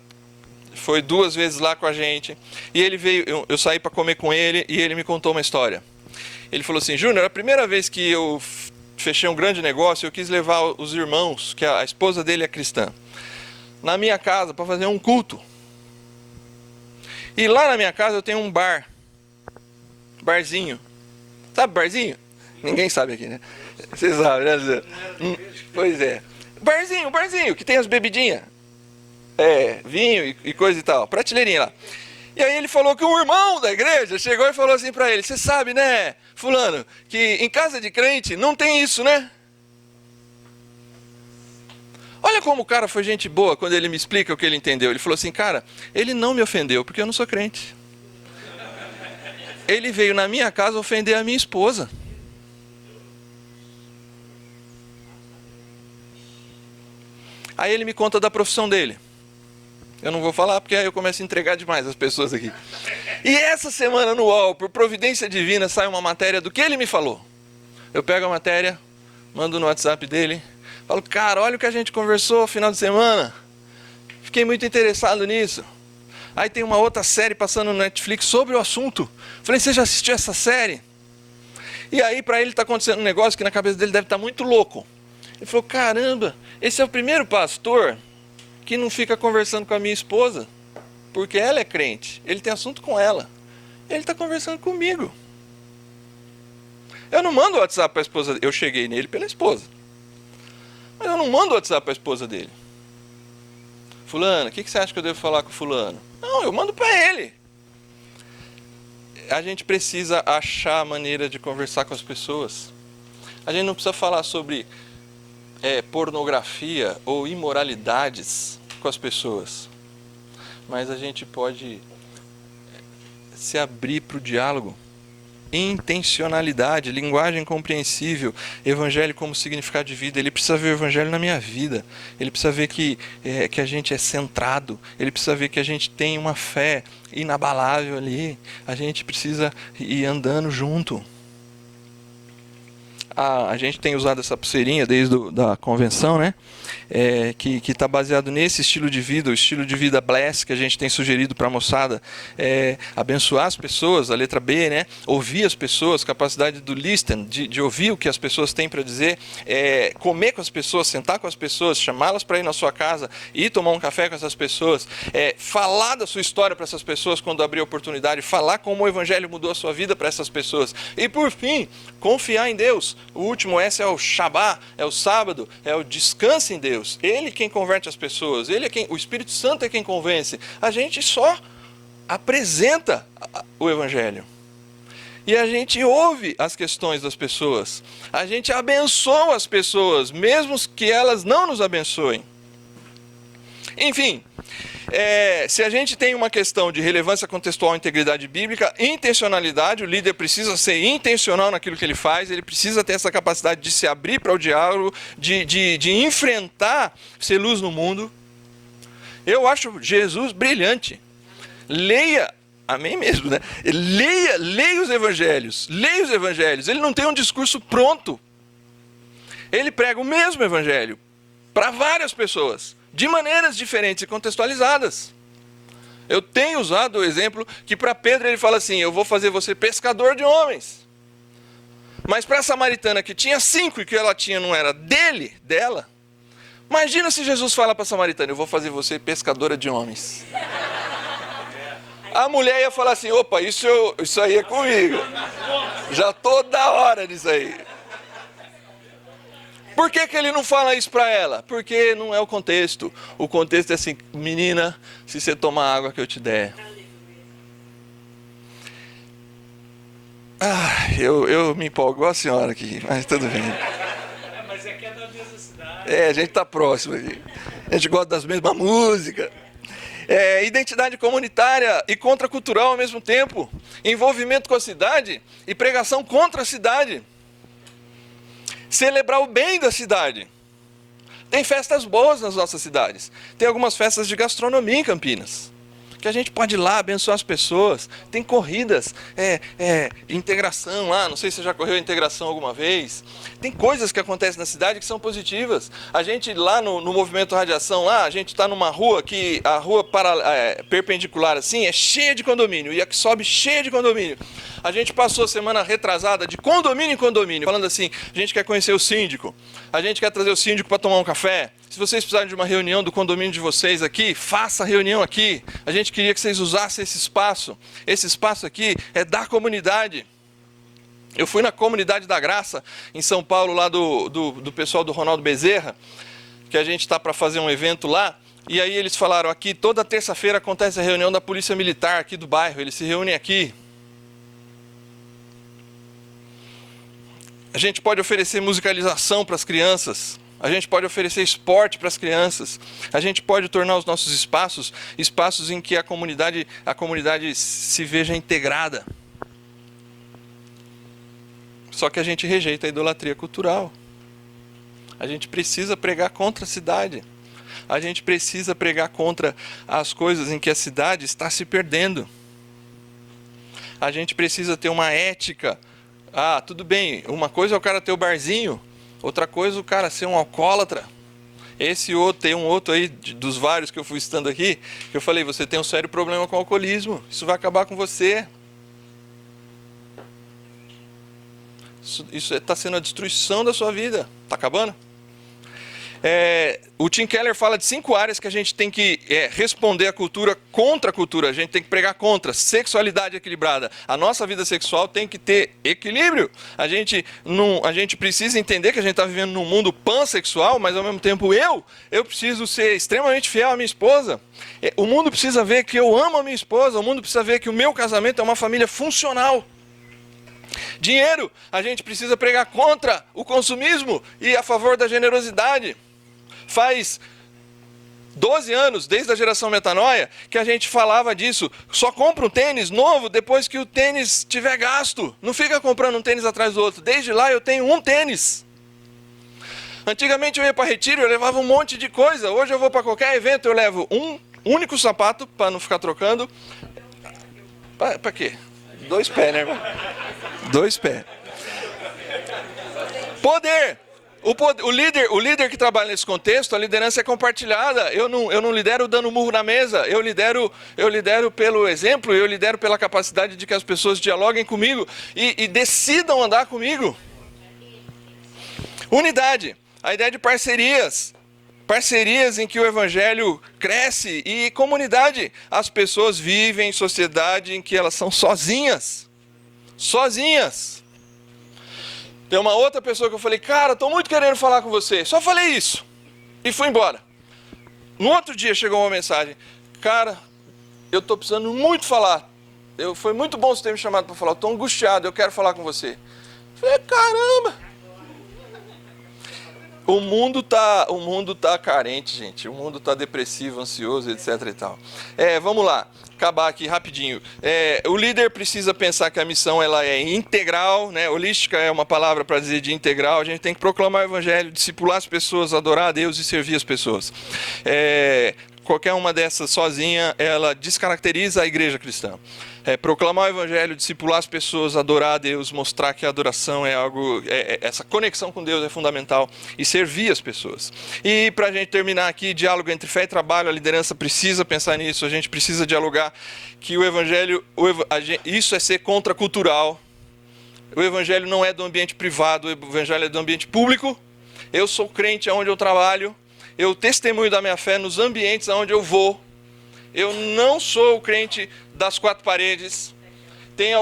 foi 2 vezes lá com a gente. E ele veio, eu saí para comer com ele e ele me contou uma história. Ele falou assim, Júnior, a primeira vez que eu fechei um grande negócio, eu quis levar os irmãos, que a esposa dele é cristã, na minha casa para fazer um culto. E lá na minha casa eu tenho um barzinho. Sabe barzinho? Ninguém sabe aqui, né? Vocês sabem, né? Pois é. Barzinho, que tem as bebidinhas. Vinho e coisa e tal. Prateleirinha lá. E aí ele falou que um irmão da igreja chegou e falou assim pra ele: você sabe, né, fulano, que em casa de crente não tem isso, né? Olha como o cara foi gente boa quando ele me explica o que ele entendeu. Ele falou assim: cara, ele não me ofendeu porque eu não sou crente. Ele veio na minha casa ofender a minha esposa. Aí ele me conta da profissão dele. Eu não vou falar porque aí eu começo a entregar demais as pessoas aqui. E essa semana no UOL, por providência divina, sai uma matéria do que ele me falou. Eu pego a matéria, mando no WhatsApp dele, falo: cara, olha o que a gente conversou no final de semana. Fiquei muito interessado nisso. Aí tem uma outra série passando no Netflix sobre o assunto. Falei: você já assistiu essa série? E aí para ele está acontecendo um negócio que na cabeça dele deve estar muito louco. Ele falou: caramba, esse é o primeiro pastor que não fica conversando com a minha esposa, porque ela é crente, ele tem assunto com ela, ele está conversando comigo. Eu não mando WhatsApp para a esposa dele. Eu cheguei nele pela esposa, mas eu não mando WhatsApp para a esposa dele: fulano, o que você acha que eu devo falar com fulano? Não, eu mando para ele. A gente precisa achar a maneira de conversar com as pessoas. A gente não precisa falar sobre pornografia ou imoralidades com as pessoas, mas a gente pode se abrir para o diálogo. Intencionalidade, linguagem compreensível, evangelho como significado de vida. Ele precisa ver o evangelho na minha vida, ele precisa ver que a gente é centrado, ele precisa ver que a gente tem uma fé inabalável ali, a gente precisa ir andando junto. A gente tem usado essa pulseirinha desde a convenção, né? Que está baseado nesse estilo de vida, o estilo de vida bless que a gente tem sugerido para a moçada, abençoar as pessoas, a letra B, né? Ouvir as pessoas, capacidade do listen, de ouvir o que as pessoas têm para dizer, comer com as pessoas, sentar com as pessoas, chamá-las para ir na sua casa, ir tomar um café com essas pessoas, falar da sua história para essas pessoas quando abrir a oportunidade, falar como o evangelho mudou a sua vida para essas pessoas. E por fim, confiar em Deus. O último S é o Shabá, é o sábado, é o descanso em Deus. Ele é quem converte as pessoas, o Espírito Santo é quem convence. A gente só apresenta o evangelho. E a gente ouve as questões das pessoas. A gente abençoa as pessoas, mesmo que elas não nos abençoem. Enfim, se a gente tem uma questão de relevância contextual, integridade bíblica, intencionalidade, o líder precisa ser intencional naquilo que ele faz, ele precisa ter essa capacidade de se abrir para o diálogo, de enfrentar, ser luz no mundo. Eu acho Jesus brilhante. Leia, amém mesmo, né? Leia os evangelhos, ele não tem um discurso pronto. Ele prega o mesmo evangelho para várias pessoas, de maneiras diferentes e contextualizadas. Eu tenho usado o exemplo que para Pedro ele fala assim: eu vou fazer você pescador de homens. Mas para a samaritana que tinha 5 e que ela tinha não era dela. Imagina se Jesus fala para a samaritana: eu vou fazer você pescadora de homens. A mulher ia falar assim: opa, isso aí é comigo. Já estou da hora nisso aí. Por que ele não fala isso para ela? Porque não é o contexto. O contexto é assim: menina, se você tomar a água que eu te der. Eu me empolgo igual a senhora aqui, mas tudo bem. Mas é que é da mesma cidade. A gente está próximo aqui. A gente gosta das mesmas músicas. Identidade comunitária e contracultural ao mesmo tempo. Envolvimento com a cidade e pregação contra a cidade. Celebrar o bem da cidade. Tem festas boas nas nossas cidades. Tem algumas festas de gastronomia em Campinas, que a gente pode ir lá abençoar as pessoas. Tem corridas, integração lá, não sei se você já correu integração alguma vez. Tem coisas que acontecem na cidade que são positivas. A gente lá no movimento Radiação, lá, a gente está numa rua que a rua perpendicular assim é cheia de condomínio, e a que sobe cheia de condomínio. A gente passou semana retrasada de condomínio em condomínio, falando assim, a gente quer conhecer o síndico, a gente quer trazer o síndico para tomar um café. Se vocês precisarem de uma reunião do condomínio de vocês aqui, faça a reunião aqui. A gente queria que vocês usassem esse espaço. Esse espaço aqui é da comunidade. Eu fui na Comunidade da Graça, em São Paulo, lá do pessoal do Ronaldo Bezerra, que a gente está para fazer um evento lá, e aí eles falaram aqui, toda terça-feira acontece a reunião da Polícia Militar aqui do bairro, eles se reúnem aqui. A gente pode oferecer musicalização para as crianças, a gente pode oferecer esporte para as crianças, a gente pode tornar os nossos espaços em que a comunidade se veja integrada. Só que a gente rejeita a idolatria cultural. A gente precisa pregar contra a cidade. A gente precisa pregar contra as coisas em que a cidade está se perdendo. A gente precisa ter uma ética. Ah, tudo bem, uma coisa é o cara ter o barzinho, outra coisa é o cara ser um alcoólatra. Tem um outro aí, dos vários que eu fui citando aqui, que eu falei, você tem um sério problema com o alcoolismo, isso vai acabar com você. Isso está sendo a destruição da sua vida. Está acabando? O Tim Keller fala de 5 áreas que a gente tem que responder a cultura contra a cultura. A gente tem que pregar contra. Sexualidade equilibrada. A nossa vida sexual tem que ter equilíbrio. A gente precisa entender que a gente está vivendo num mundo pansexual, mas ao mesmo tempo eu preciso ser extremamente fiel à minha esposa. O mundo precisa ver que eu amo a minha esposa. O mundo precisa ver que o meu casamento é uma família funcional. Dinheiro, a gente precisa pregar contra o consumismo e a favor da generosidade. Faz 12 anos, desde a geração Metanoia, que a gente falava disso. Só compra um tênis novo depois que o tênis tiver gasto. Não fica comprando um tênis atrás do outro. Desde lá eu tenho um tênis. Antigamente eu ia para retiro, eu levava um monte de coisa. Hoje eu vou para qualquer evento, eu levo um único sapato para não ficar trocando. Para quê? 2 pés, né, irmão? 2 pés. Poder. O líder que trabalha nesse contexto, a liderança é compartilhada. Eu não lidero dando murro na mesa. Eu lidero pelo exemplo, eu lidero pela capacidade de que as pessoas dialoguem comigo e decidam andar comigo. Unidade. A ideia de parcerias. Parcerias em que o evangelho cresce e comunidade. As pessoas vivem em sociedade em que elas são sozinhas. Sozinhas. Tem uma outra pessoa que eu falei, cara, estou muito querendo falar com você. Só falei isso. E fui embora. No outro dia chegou uma mensagem. Cara, eu estou precisando muito falar. Foi muito bom você ter me chamado para falar. Eu estou angustiado, eu quero falar com você. Eu falei, caramba. O mundo tá carente, gente. O mundo tá depressivo, ansioso, etc e tal. Vamos lá, acabar aqui rapidinho. O líder precisa pensar que a missão ela é integral, né? Holística é uma palavra para dizer de integral. A gente tem que proclamar o evangelho, discipular as pessoas, adorar a Deus e servir as pessoas. Qualquer uma dessas sozinha, ela descaracteriza a igreja cristã. Proclamar o evangelho, discipular as pessoas, adorar a Deus, mostrar que a adoração é algo, essa conexão com Deus é fundamental e servir as pessoas. E para a gente terminar aqui, diálogo entre fé e trabalho, a liderança precisa pensar nisso, a gente precisa dialogar que o evangelho, isso é ser contracultural. O evangelho não é do ambiente privado, o evangelho é do ambiente público. Eu sou crente onde eu trabalho, eu testemunho da minha fé nos ambientes onde eu vou. Eu não sou o crente das 4 paredes. Tem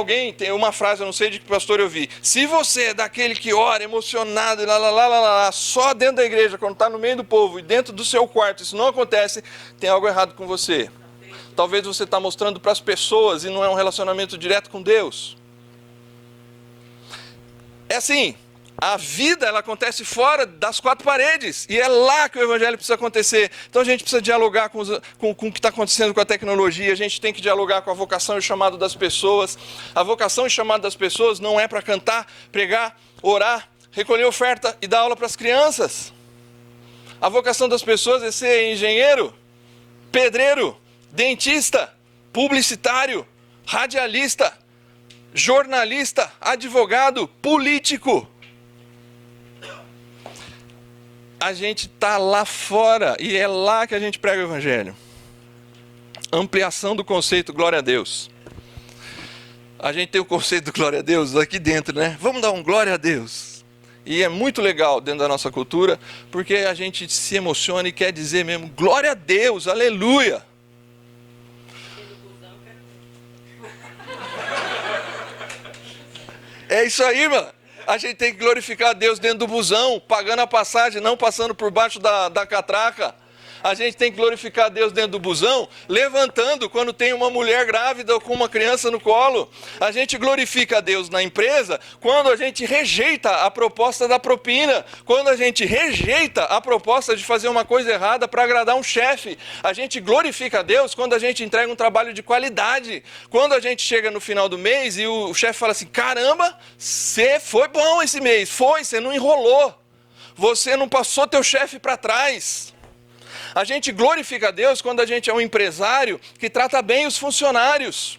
uma frase, eu não sei de que pastor eu vi. Se você é daquele que ora emocionado, só dentro da igreja, quando está no meio do povo e dentro do seu quarto, isso não acontece, tem algo errado com você. Talvez você está mostrando para as pessoas e não é um relacionamento direto com Deus. É assim. A vida, ela acontece fora das 4 paredes. E é lá que o evangelho precisa acontecer. Então a gente precisa dialogar com o que está acontecendo com a tecnologia. A gente tem que dialogar com a vocação e o chamado das pessoas. A vocação e o chamado das pessoas não é para cantar, pregar, orar, recolher oferta e dar aula para as crianças. A vocação das pessoas é ser engenheiro, pedreiro, dentista, publicitário, radialista, jornalista, advogado, político. A gente está lá fora e é lá que a gente prega o evangelho. Ampliação do conceito, glória a Deus. A gente tem o conceito do glória a Deus aqui dentro, né? Vamos dar um glória a Deus. E é muito legal dentro da nossa cultura, porque a gente se emociona e quer dizer mesmo, glória a Deus, aleluia. É isso aí, mano. A gente tem que glorificar a Deus dentro do busão, pagando a passagem, não passando por baixo da catraca. A gente tem que glorificar a Deus dentro do busão, levantando quando tem uma mulher grávida ou com uma criança no colo. A gente glorifica a Deus na empresa quando a gente rejeita a proposta da propina, quando a gente rejeita a proposta de fazer uma coisa errada para agradar um chefe. A gente glorifica a Deus quando a gente entrega um trabalho de qualidade, quando a gente chega no final do mês e o chefe fala assim, caramba, você foi bom esse mês, você não enrolou, você não passou teu chefe para trás. A gente glorifica a Deus quando a gente é um empresário que trata bem os funcionários.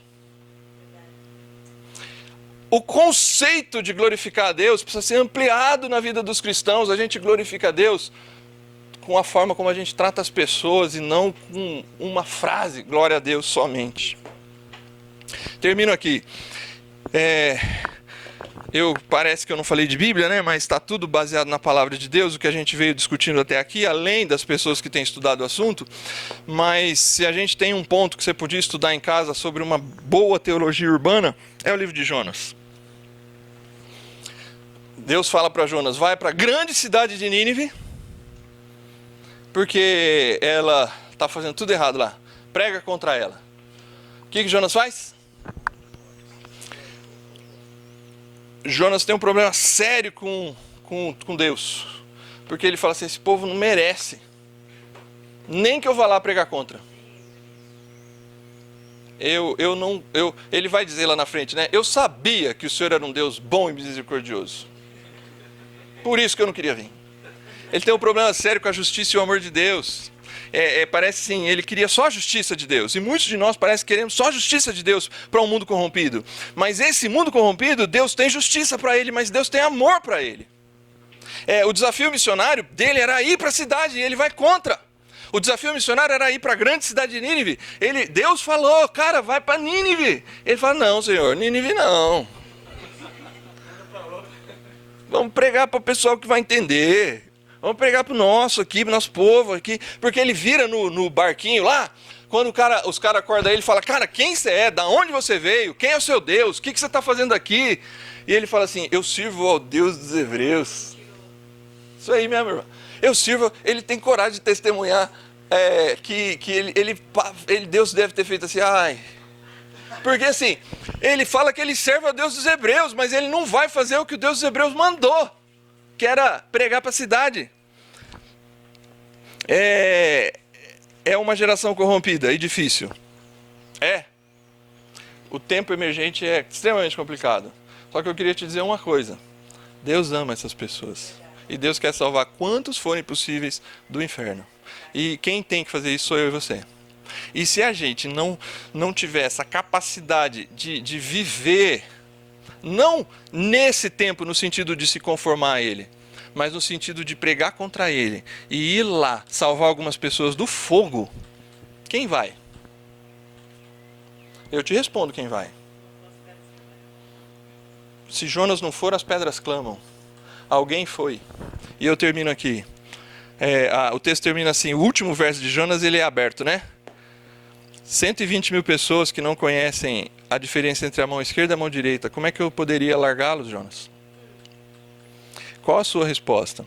O conceito de glorificar a Deus precisa ser ampliado na vida dos cristãos. A gente glorifica a Deus com a forma como a gente trata as pessoas e não com uma frase, glória a Deus somente. Termino aqui. Parece que eu não falei de Bíblia, né? Mas está tudo baseado na palavra de Deus, o que a gente veio discutindo até aqui, além das pessoas que têm estudado o assunto. Mas se a gente tem um ponto que você podia estudar em casa sobre uma boa teologia urbana, é o livro de Jonas. Deus fala para Jonas, vai para a grande cidade de Nínive, porque ela está fazendo tudo errado lá. Prega contra ela. O que Jonas faz? Jonas tem um problema sério com Deus, porque ele fala assim, esse povo não merece, nem que eu vá lá pregar contra. Ele vai dizer lá na frente, né? Eu sabia que o Senhor era um Deus bom e misericordioso, por isso que eu não queria vir. Ele tem um problema sério com a justiça e o amor de Deus. Parece sim, ele queria só a justiça de Deus. E muitos de nós parece que queremos só a justiça de Deus para um mundo corrompido. Mas esse mundo corrompido, Deus tem justiça para ele, mas Deus tem amor para ele. O desafio missionário dele era ir para a cidade e ele vai contra. O desafio missionário era ir para a grande cidade de Nínive. Deus falou, cara, vai para Nínive. Ele fala, não, Senhor, Nínive não. Vamos pregar para o pessoal que vai entender. Vamos pregar para o nosso aqui, para o nosso povo aqui. Porque ele vira no barquinho lá, quando os caras acordam ele e falam, cara, quem você é? Da onde você veio? Quem é o seu Deus? O que você está fazendo aqui? E ele fala assim, eu sirvo ao Deus dos Hebreus. Isso aí mesmo, irmão. Eu sirvo, ele tem coragem de testemunhar que Deus deve ter feito assim, ai. Porque assim, ele fala que ele serve ao Deus dos Hebreus, mas ele não vai fazer o que o Deus dos Hebreus mandou, que era pregar para a cidade. É uma geração corrompida e difícil. O tempo emergente é extremamente complicado. Só que eu queria te dizer uma coisa. Deus ama essas pessoas. E Deus quer salvar quantos forem possíveis do inferno. E quem tem que fazer isso sou eu e você. E se a gente não tiver essa capacidade de viver, não nesse tempo no sentido de se conformar a ele, mas no sentido de pregar contra ele e ir lá salvar algumas pessoas do fogo, quem vai? Eu te respondo quem vai. Se Jonas não for, as pedras clamam. Alguém foi. E eu termino aqui. O texto termina assim, o último verso de Jonas ele é aberto, né? 120 mil pessoas que não conhecem a diferença entre a mão esquerda e a mão direita. Como é que eu poderia largá-los, Jonas? Qual a sua resposta?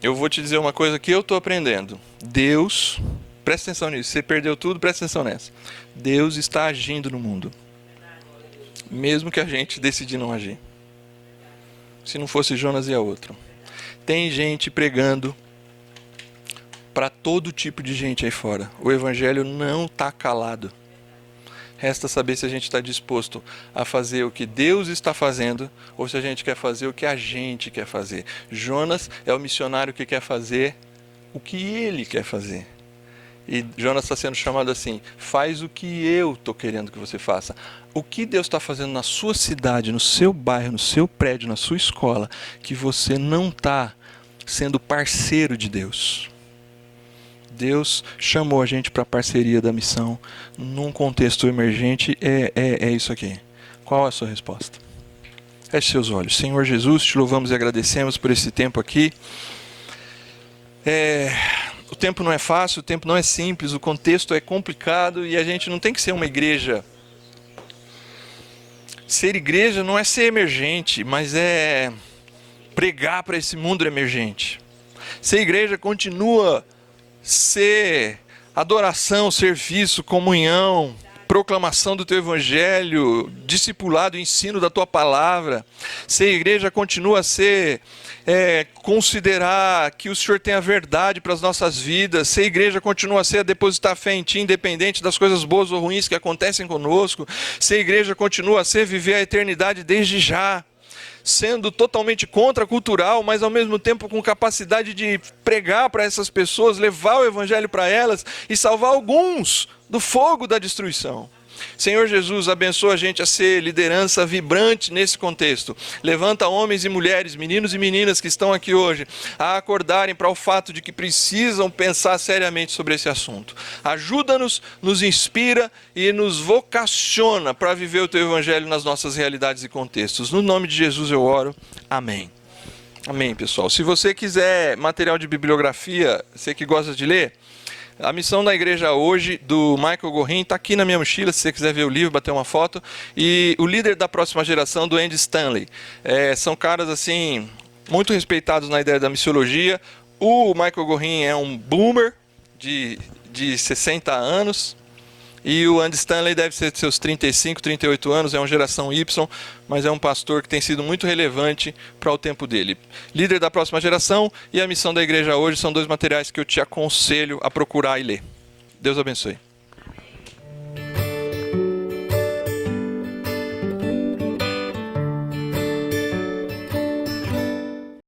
Eu vou te dizer uma coisa que eu estou aprendendo. Deus, presta atenção nisso. Você perdeu tudo, presta atenção nessa. Deus está agindo no mundo. Mesmo que a gente decidir não agir. Se não fosse Jonas, ia outro. Tem gente pregando para todo tipo de gente aí fora. O evangelho não está calado. Resta saber se a gente está disposto a fazer o que Deus está fazendo ou se a gente quer fazer o que a gente quer fazer. Jonas é o missionário que quer fazer o que ele quer fazer. E Jonas está sendo chamado assim, faz o que eu estou querendo que você faça. O que Deus está fazendo na sua cidade, no seu bairro, no seu prédio, na sua escola, que você não está sendo parceiro de Deus. Deus chamou a gente para a parceria da missão num contexto emergente, é isso aqui. Qual é a sua resposta? Feche seus olhos. Senhor Jesus, te louvamos e agradecemos por esse tempo aqui. O tempo não é fácil, o tempo não é simples, o contexto é complicado e a gente não tem que ser uma igreja. Ser igreja não é ser emergente, mas é pregar para esse mundo emergente. Ser igreja continua ser adoração, serviço, comunhão, proclamação do teu evangelho, discipulado, ensino da tua palavra. Ser igreja continua a ser considerar que o Senhor tem a verdade para as nossas vidas. Ser igreja continua a ser a depositar fé em ti, independente das coisas boas ou ruins que acontecem conosco. Ser igreja continua a ser viver a eternidade desde já, sendo totalmente contracultural, mas ao mesmo tempo com capacidade de pregar para essas pessoas, levar o evangelho para elas e salvar alguns do fogo da destruição. Senhor Jesus, abençoa a gente a ser liderança vibrante nesse contexto. Levanta homens e mulheres, meninos e meninas que estão aqui hoje a acordarem para o fato de que precisam pensar seriamente sobre esse assunto. Ajuda-nos, nos inspira e nos vocaciona para viver o teu evangelho nas nossas realidades e contextos. No nome de Jesus eu oro. Amém. Amém, pessoal. Se você quiser material de bibliografia, você que gosta de ler, A Missão da Igreja Hoje, do Michael Gorin, está aqui na minha mochila, se você quiser ver o livro, bater uma foto. E O Líder da Próxima Geração, do Andy Stanley. São caras assim muito respeitados na ideia da missiologia. O Michael Gorin é um boomer de 60 anos. E o Andy Stanley deve ser de seus 35, 38 anos, é uma geração Y, mas é um pastor que tem sido muito relevante para o tempo dele. Líder da Próxima Geração e A Missão da Igreja Hoje são dois materiais que eu te aconselho a procurar e ler. Deus abençoe.